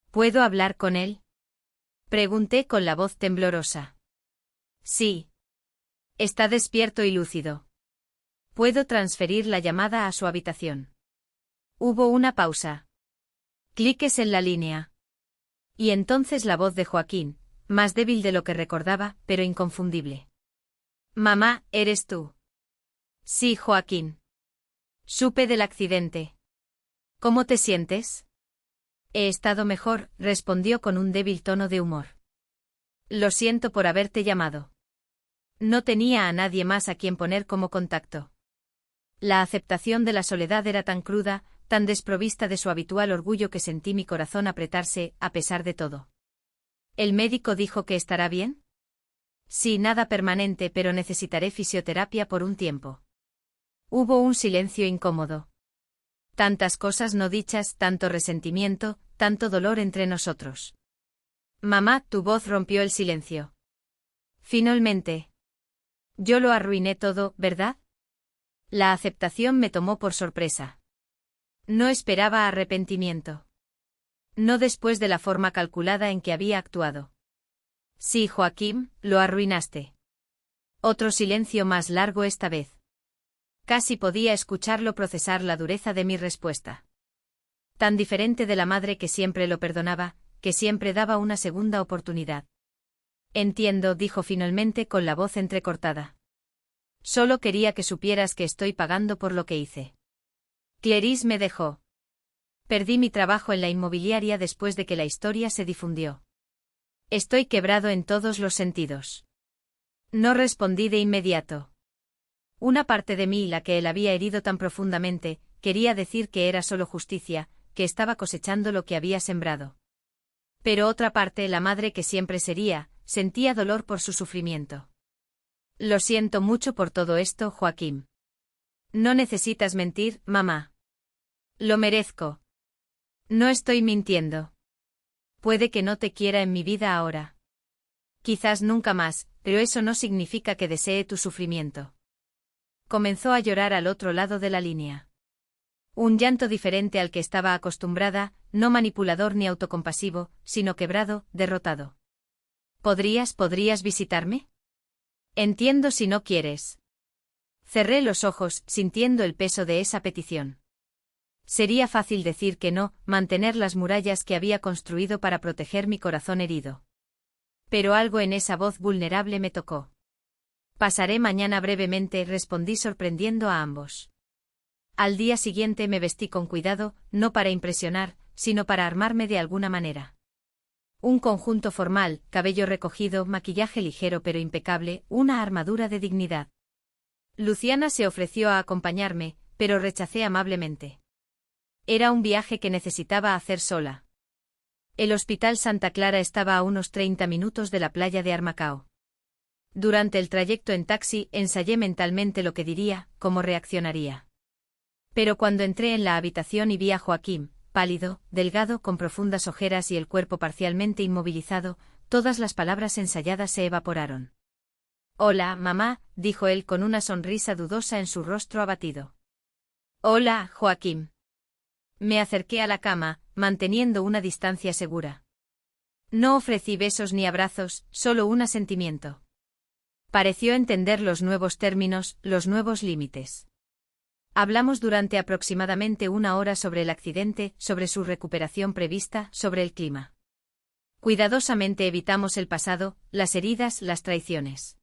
¿Puedo hablar con él? Pregunté con la voz temblorosa. Sí. Está despierto y lúcido. ¿Puedo transferir la llamada a su habitación? Hubo una pausa. Cliques en la línea. Y entonces la voz de Joaquín, más débil de lo que recordaba, pero inconfundible. Mamá, ¿eres tú? Sí, Joaquín. Supe del accidente. ¿Cómo te sientes? He estado mejor, respondió con un débil tono de humor. Lo siento por haberte llamado. No tenía a nadie más a quien poner como contacto. La aceptación de la soledad era tan cruda, tan desprovista de su habitual orgullo que sentí mi corazón apretarse, a pesar de todo. ¿El médico dijo que estará bien? Sí, nada permanente, pero necesitaré fisioterapia por un tiempo. Hubo un silencio incómodo. Tantas cosas no dichas, tanto resentimiento, tanto dolor entre nosotros. Mamá, tu voz rompió el silencio. Finalmente. Yo lo arruiné todo, ¿verdad? La aceptación me tomó por sorpresa. No esperaba arrepentimiento. No después de la forma calculada en que había actuado. Sí, Joaquín, lo arruinaste. Otro silencio más largo esta vez. Casi podía escucharlo procesar la dureza de mi respuesta. Tan diferente de la madre que siempre lo perdonaba, que siempre daba una segunda oportunidad. Entiendo, dijo finalmente con la voz entrecortada. Solo quería que supieras que estoy pagando por lo que hice. Clarice me dejó. Perdí mi trabajo en la inmobiliaria después de que la historia se difundió. Estoy quebrado en todos los sentidos. No respondí de inmediato. Una parte de mí, la que él había herido tan profundamente, quería decir que era solo justicia, que estaba cosechando lo que había sembrado. Pero otra parte, la madre que siempre sería, sentía dolor por su sufrimiento. Lo siento mucho por todo esto, Joaquín. No necesitas mentir, mamá. Lo merezco. No estoy mintiendo. Puede que no te quiera en mi vida ahora. Quizás nunca más, pero eso no significa que desee tu sufrimiento. Comenzó a llorar al otro lado de la línea. Un llanto diferente al que estaba acostumbrada, no manipulador ni autocompasivo, sino quebrado, derrotado. ¿Podrías visitarme? Entiendo si no quieres. Cerré los ojos, sintiendo el peso de esa petición. Sería fácil decir que no, mantener las murallas que había construido para proteger mi corazón herido. Pero algo en esa voz vulnerable me tocó. Pasaré mañana brevemente, respondí sorprendiendo a ambos. Al día siguiente me vestí con cuidado, no para impresionar, sino para armarme de alguna manera. Un conjunto formal, cabello recogido, maquillaje ligero pero impecable, una armadura de dignidad. Luciana se ofreció a acompañarme, pero rechacé amablemente. Era un viaje que necesitaba hacer sola. El Hospital Santa Clara estaba a unos 30 minutos de la playa de Armacao. Durante el trayecto en taxi ensayé mentalmente lo que diría, cómo reaccionaría. Pero cuando entré en la habitación y vi a Joaquín, pálido, delgado, con profundas ojeras y el cuerpo parcialmente inmovilizado, todas las palabras ensayadas se evaporaron. «Hola, mamá», dijo él con una sonrisa dudosa en su rostro abatido. «Hola, Joaquín». Me acerqué a la cama, manteniendo una distancia segura. No ofrecí besos ni abrazos, solo un asentimiento. Pareció entender los nuevos términos, los nuevos límites. Hablamos durante aproximadamente 1 hora sobre el accidente, sobre su recuperación prevista, sobre el clima. Cuidadosamente evitamos el pasado, las heridas, las traiciones.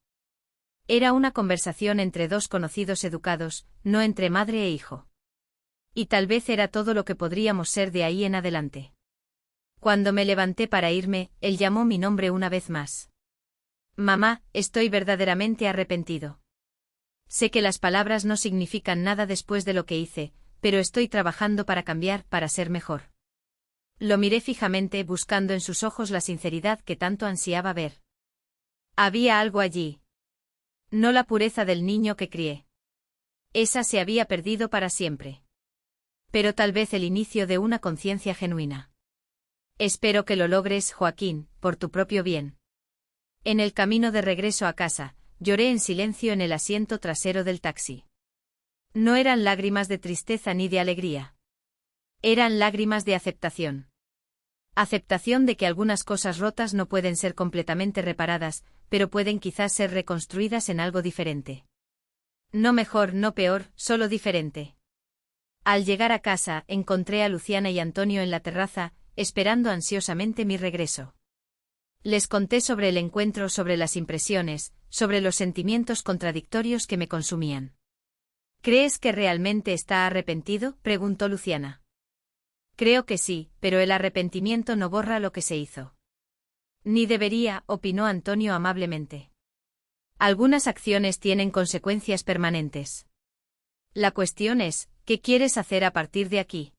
Era una conversación entre dos conocidos educados, no entre madre e hijo. Y tal vez era todo lo que podríamos ser de ahí en adelante. Cuando me levanté para irme, él llamó mi nombre una vez más. «Mamá, estoy verdaderamente arrepentido. Sé que las palabras no significan nada después de lo que hice, pero estoy trabajando para cambiar, para ser mejor». Lo miré fijamente, buscando en sus ojos la sinceridad que tanto ansiaba ver. Había algo allí. No la pureza del niño que crié. Esa se había perdido para siempre. Pero tal vez el inicio de una conciencia genuina. Espero que lo logres, Joaquín, por tu propio bien. En el camino de regreso a casa, lloré en silencio en el asiento trasero del taxi. No eran lágrimas de tristeza ni de alegría. Eran lágrimas de aceptación. Aceptación de que algunas cosas rotas no pueden ser completamente reparadas, pero pueden quizás ser reconstruidas en algo diferente. No mejor, no peor, solo diferente. Al llegar a casa, encontré a Luciana y Antonio en la terraza, esperando ansiosamente mi regreso. Les conté sobre el encuentro, sobre las impresiones, sobre los sentimientos contradictorios que me consumían. ¿Crees que realmente está arrepentido?, preguntó Luciana. Creo que sí, pero el arrepentimiento no borra lo que se hizo. Ni debería, opinó Antonio amablemente. Algunas acciones tienen consecuencias permanentes. La cuestión es, ¿qué quieres hacer a partir de aquí?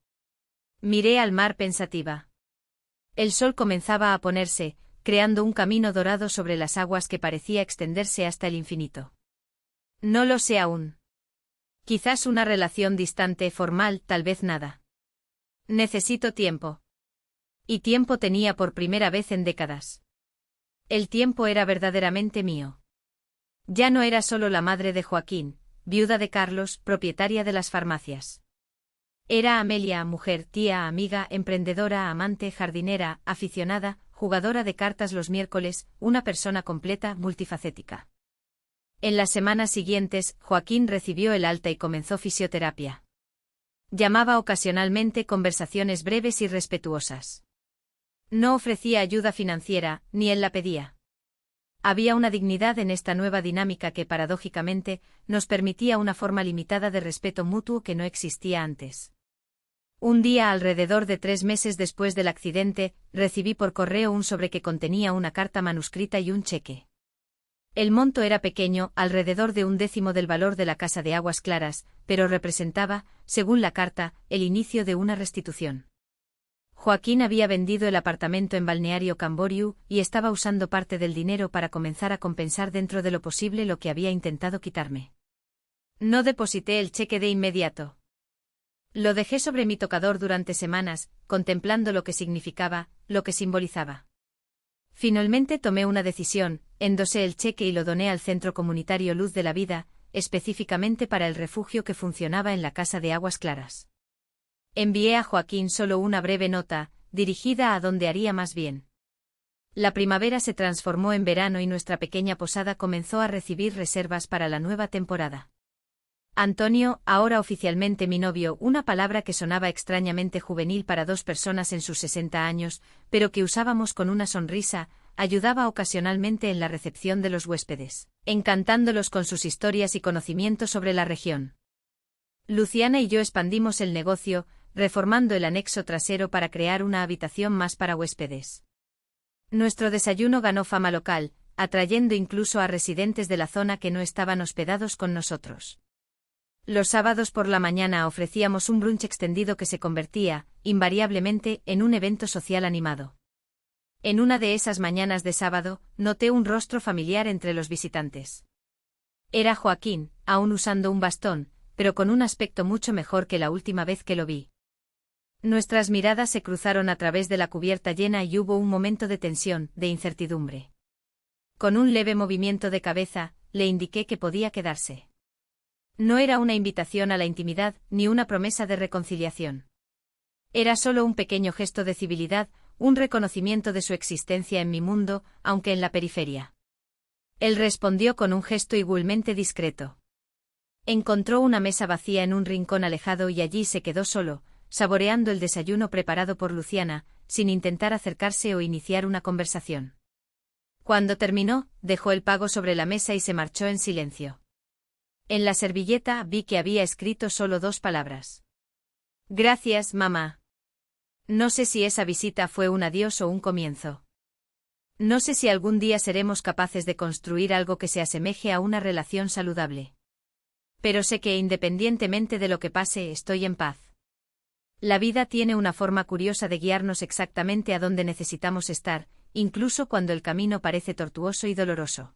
Miré al mar pensativa. El sol comenzaba a ponerse, creando un camino dorado sobre las aguas que parecía extenderse hasta el infinito. No lo sé aún. Quizás una relación distante, formal, tal vez nada. Necesito tiempo. Y tiempo tenía por primera vez en décadas. El tiempo era verdaderamente mío. Ya no era solo la madre de Joaquín, viuda de Carlos, propietaria de las farmacias. Era Amelia, mujer, tía, amiga, emprendedora, amante, jardinera, aficionada, jugadora de cartas los miércoles, una persona completa, multifacética. En las semanas siguientes, Joaquín recibió el alta y comenzó fisioterapia. Llamaba ocasionalmente, conversaciones breves y respetuosas. No ofrecía ayuda financiera, ni él la pedía. Había una dignidad en esta nueva dinámica que, paradójicamente, nos permitía una forma limitada de respeto mutuo que no existía antes. Un día, alrededor de 3 meses después del accidente, recibí por correo un sobre que contenía una carta manuscrita y un cheque. El monto era pequeño, alrededor de 1/10 del valor de la casa de Aguas Claras, pero representaba, según la carta, el inicio de una restitución. Joaquín había vendido el apartamento en Balneario Camboriú y estaba usando parte del dinero para comenzar a compensar dentro de lo posible lo que había intentado quitarme. No deposité el cheque de inmediato. Lo dejé sobre mi tocador durante semanas, contemplando lo que significaba, lo que simbolizaba. Finalmente tomé una decisión, endosé el cheque y lo doné al Centro Comunitario Luz de la Vida, específicamente para el refugio que funcionaba en la Casa de Aguas Claras. Envié a Joaquín solo una breve nota, dirigida a donde haría más bien. La primavera se transformó en verano y nuestra pequeña posada comenzó a recibir reservas para la nueva temporada. Antonio, ahora oficialmente mi novio, una palabra que sonaba extrañamente juvenil para 2 personas en sus 60 años, pero que usábamos con una sonrisa, ayudaba ocasionalmente en la recepción de los huéspedes, encantándolos con sus historias y conocimientos sobre la región. Luciana y yo expandimos el negocio, reformando el anexo trasero para crear una habitación más para huéspedes. Nuestro desayuno ganó fama local, atrayendo incluso a residentes de la zona que no estaban hospedados con nosotros. Los sábados por la mañana ofrecíamos un brunch extendido que se convertía, invariablemente, en un evento social animado. En una de esas mañanas de sábado, noté un rostro familiar entre los visitantes. Era Joaquín, aún usando un bastón, pero con un aspecto mucho mejor que la última vez que lo vi. Nuestras miradas se cruzaron a través de la cubierta llena y hubo un momento de tensión, de incertidumbre. Con un leve movimiento de cabeza, le indiqué que podía quedarse. No era una invitación a la intimidad, ni una promesa de reconciliación. Era solo un pequeño gesto de civilidad, un reconocimiento de su existencia en mi mundo, aunque en la periferia. Él respondió con un gesto igualmente discreto. Encontró una mesa vacía en un rincón alejado y allí se quedó solo, saboreando el desayuno preparado por Luciana, sin intentar acercarse o iniciar una conversación. Cuando terminó, dejó el pago sobre la mesa y se marchó en silencio. En la servilleta vi que había escrito solo 2 palabras. Gracias, mamá. No sé si esa visita fue un adiós o un comienzo. No sé si algún día seremos capaces de construir algo que se asemeje a una relación saludable. Pero sé que independientemente de lo que pase, estoy en paz. La vida tiene una forma curiosa de guiarnos exactamente a donde necesitamos estar, incluso cuando el camino parece tortuoso y doloroso.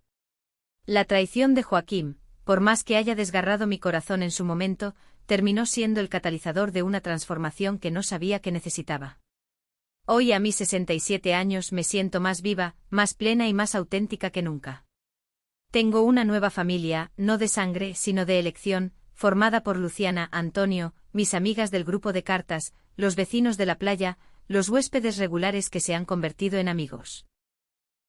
La traición de Joaquín, por más que haya desgarrado mi corazón en su momento, terminó siendo el catalizador de una transformación que no sabía que necesitaba. Hoy a mis 67 años me siento más viva, más plena y más auténtica que nunca. Tengo una nueva familia, no de sangre, sino de elección, formada por Luciana, Antonio, mis amigas del grupo de cartas, los vecinos de la playa, los huéspedes regulares que se han convertido en amigos.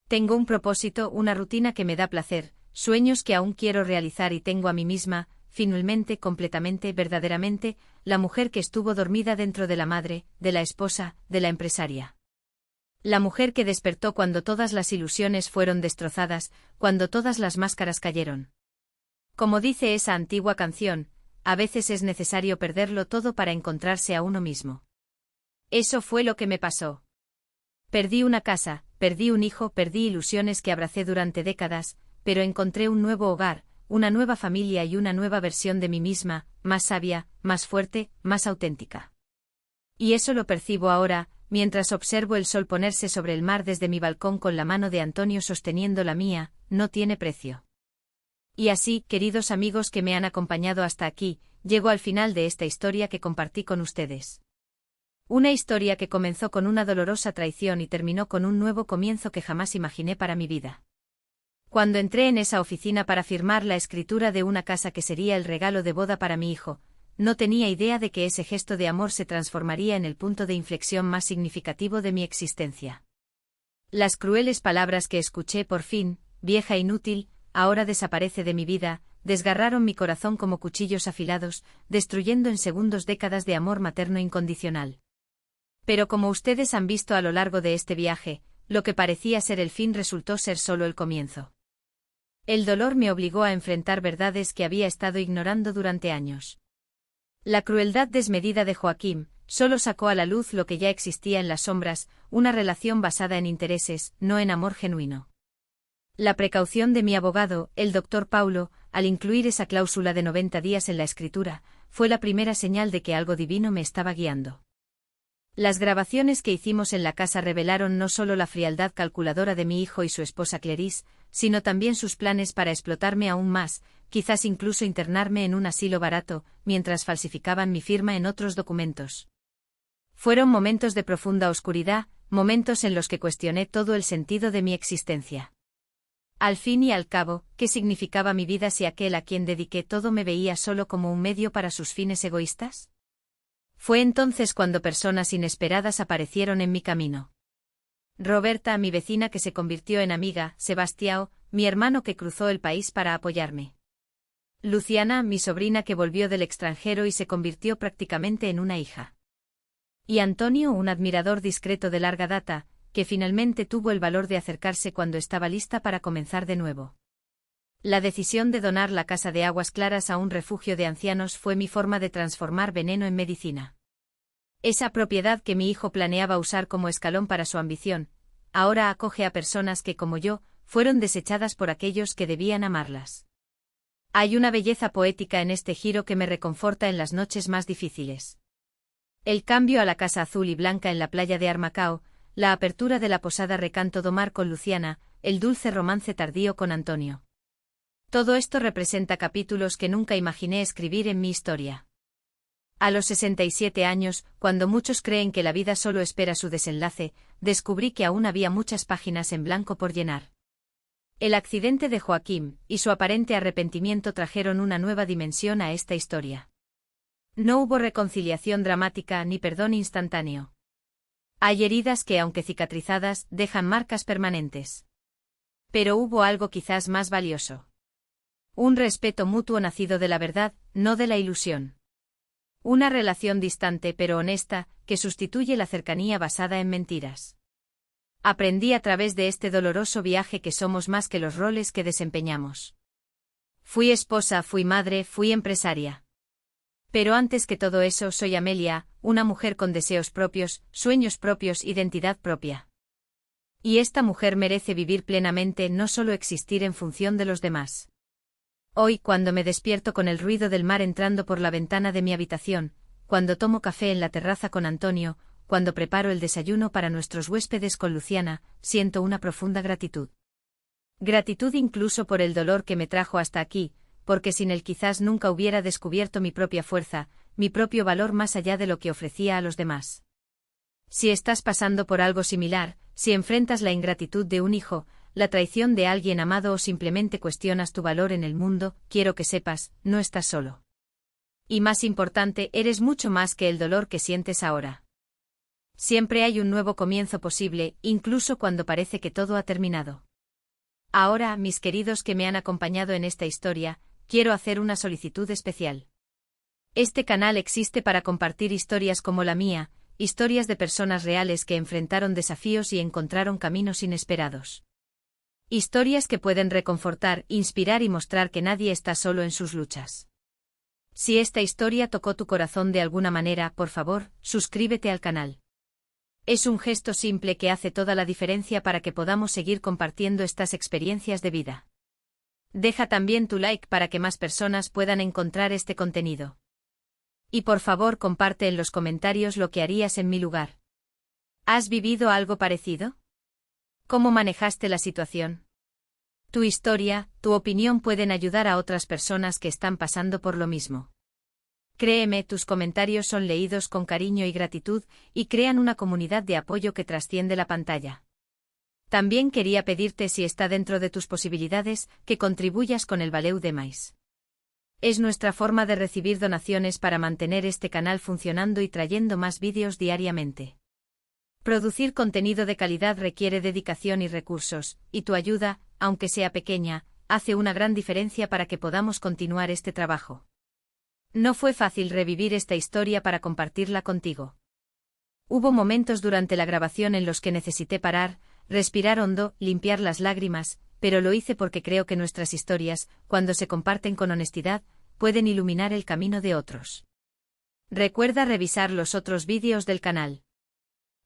Tengo un propósito, una rutina que me da placer, sueños que aún quiero realizar y tengo a mí misma, finalmente, completamente, verdaderamente, la mujer que estuvo dormida dentro de la madre, de la esposa, de la empresaria. La mujer que despertó cuando todas las ilusiones fueron destrozadas, cuando todas las máscaras cayeron. Como dice esa antigua canción, a veces es necesario perderlo todo para encontrarse a uno mismo. Eso fue lo que me pasó. Perdí una casa, perdí un hijo, perdí ilusiones que abracé durante décadas, pero encontré un nuevo hogar, una nueva familia y una nueva versión de mí misma, más sabia, más fuerte, más auténtica. Y eso lo percibo ahora, mientras observo el sol ponerse sobre el mar desde mi balcón con la mano de Antonio sosteniendo la mía, no tiene precio. Y así, queridos amigos que me han acompañado hasta aquí, llego al final de esta historia que compartí con ustedes. Una historia que comenzó con una dolorosa traición y terminó con un nuevo comienzo que jamás imaginé para mi vida. Cuando entré en esa oficina para firmar la escritura de una casa que sería el regalo de boda para mi hijo, no tenía idea de que ese gesto de amor se transformaría en el punto de inflexión más significativo de mi existencia. Las crueles palabras que escuché por fin, vieja inútil, ahora desaparece de mi vida, desgarraron mi corazón como cuchillos afilados, destruyendo en segundos décadas de amor materno incondicional. Pero como ustedes han visto a lo largo de este viaje, lo que parecía ser el fin resultó ser solo el comienzo. El dolor me obligó a enfrentar verdades que había estado ignorando durante años. La crueldad desmedida de Joaquín solo sacó a la luz lo que ya existía en las sombras, una relación basada en intereses, no en amor genuino. La precaución de mi abogado, el doctor Paulo, al incluir esa cláusula de 90 días en la escritura, fue la primera señal de que algo divino me estaba guiando. Las grabaciones que hicimos en la casa revelaron no solo la frialdad calculadora de mi hijo y su esposa Clarice, sino también sus planes para explotarme aún más, quizás incluso internarme en un asilo barato, mientras falsificaban mi firma en otros documentos. Fueron momentos de profunda oscuridad, momentos en los que cuestioné todo el sentido de mi existencia. Al fin y al cabo, ¿qué significaba mi vida si aquel a quien dediqué todo me veía solo como un medio para sus fines egoístas? Fue entonces cuando personas inesperadas aparecieron en mi camino. Roberta, mi vecina que se convirtió en amiga, Sebastião, mi hermano que cruzó el país para apoyarme. Luciana, mi sobrina que volvió del extranjero y se convirtió prácticamente en una hija. Y Antonio, un admirador discreto de larga data, que finalmente tuvo el valor de acercarse cuando estaba lista para comenzar de nuevo. La decisión de donar la casa de Aguas Claras a un refugio de ancianos fue mi forma de transformar veneno en medicina. Esa propiedad que mi hijo planeaba usar como escalón para su ambición, ahora acoge a personas que, como yo, fueron desechadas por aquellos que debían amarlas. Hay una belleza poética en este giro que me reconforta en las noches más difíciles. El cambio a la casa azul y blanca en la playa de Armacao, la apertura de la posada Recanto do Mar con Luciana, el dulce romance tardío con Antonio. Todo esto representa capítulos que nunca imaginé escribir en mi historia. A los 67 años, cuando muchos creen que la vida solo espera su desenlace, descubrí que aún había muchas páginas en blanco por llenar. El accidente de Joaquín y su aparente arrepentimiento trajeron una nueva dimensión a esta historia. No hubo reconciliación dramática ni perdón instantáneo. Hay heridas que, aunque cicatrizadas, dejan marcas permanentes. Pero hubo algo quizás más valioso. Un respeto mutuo nacido de la verdad, no de la ilusión. Una relación distante pero honesta, que sustituye la cercanía basada en mentiras. Aprendí a través de este doloroso viaje que somos más que los roles que desempeñamos. Fui esposa, fui madre, fui empresaria. Pero antes que todo eso soy Amelia, una mujer con deseos propios, sueños propios, identidad propia. Y esta mujer merece vivir plenamente, no solo existir en función de los demás. Hoy, cuando me despierto con el ruido del mar entrando por la ventana de mi habitación, cuando tomo café en la terraza con Antonio, cuando preparo el desayuno para nuestros huéspedes con Luciana, siento una profunda gratitud. Gratitud incluso por el dolor que me trajo hasta aquí, porque sin él quizás nunca hubiera descubierto mi propia fuerza, mi propio valor más allá de lo que ofrecía a los demás. Si estás pasando por algo similar, si enfrentas la ingratitud de un hijo, la traición de alguien amado o simplemente cuestionas tu valor en el mundo, quiero que sepas, no estás solo. Y más importante, eres mucho más que el dolor que sientes ahora. Siempre hay un nuevo comienzo posible, incluso cuando parece que todo ha terminado. Ahora, mis queridos que me han acompañado en esta historia, quiero hacer una solicitud especial. Este canal existe para compartir historias como la mía, historias de personas reales que enfrentaron desafíos y encontraron caminos inesperados. Historias que pueden reconfortar, inspirar y mostrar que nadie está solo en sus luchas. Si esta historia tocó tu corazón de alguna manera, por favor, suscríbete al canal. Es un gesto simple que hace toda la diferencia para que podamos seguir compartiendo estas experiencias de vida. Deja también tu like para que más personas puedan encontrar este contenido. Y por favor comparte en los comentarios lo que harías en mi lugar. ¿Has vivido algo parecido? ¿Cómo manejaste la situación? Tu historia, tu opinión pueden ayudar a otras personas que están pasando por lo mismo. Créeme, tus comentarios son leídos con cariño y gratitud, y crean una comunidad de apoyo que trasciende la pantalla. También quería pedirte, si está dentro de tus posibilidades, que contribuyas con el Valeu Demais. Es nuestra forma de recibir donaciones para mantener este canal funcionando y trayendo más vídeos diariamente. Producir contenido de calidad requiere dedicación y recursos, y tu ayuda, aunque sea pequeña, hace una gran diferencia para que podamos continuar este trabajo. No fue fácil revivir esta historia para compartirla contigo. Hubo momentos durante la grabación en los que necesité parar, respirar hondo, limpiar las lágrimas, pero lo hice porque creo que nuestras historias, cuando se comparten con honestidad, pueden iluminar el camino de otros. Recuerda revisar los otros vídeos del canal.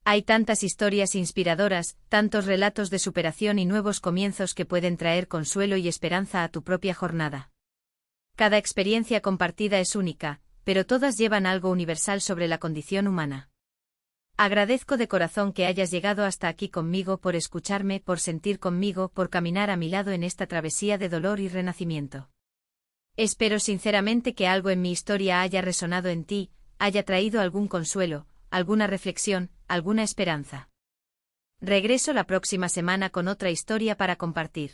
Hay tantas historias inspiradoras, tantos relatos de superación y nuevos comienzos que pueden traer consuelo y esperanza a tu propia jornada. Cada experiencia compartida es única, pero todas llevan algo universal sobre la condición humana. Agradezco de corazón que hayas llegado hasta aquí conmigo, por escucharme, por sentir conmigo, por caminar a mi lado en esta travesía de dolor y renacimiento. Espero sinceramente que algo en mi historia haya resonado en ti, haya traído algún consuelo, alguna reflexión, alguna esperanza. Regreso la próxima semana con otra historia para compartir.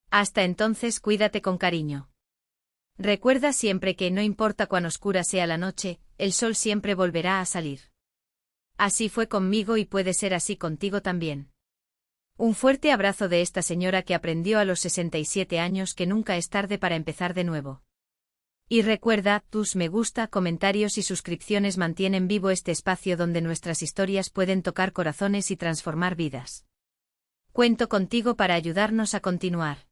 Hasta entonces, cuídate con cariño. Recuerda siempre que no importa cuán oscura sea la noche, el sol siempre volverá a salir. Así fue conmigo y puede ser así contigo también. Un fuerte abrazo de esta señora que aprendió a los 67 años que nunca es tarde para empezar de nuevo. Y recuerda, tus me gusta, comentarios y suscripciones mantienen vivo este espacio donde nuestras historias pueden tocar corazones y transformar vidas. Cuento contigo para ayudarnos a continuar.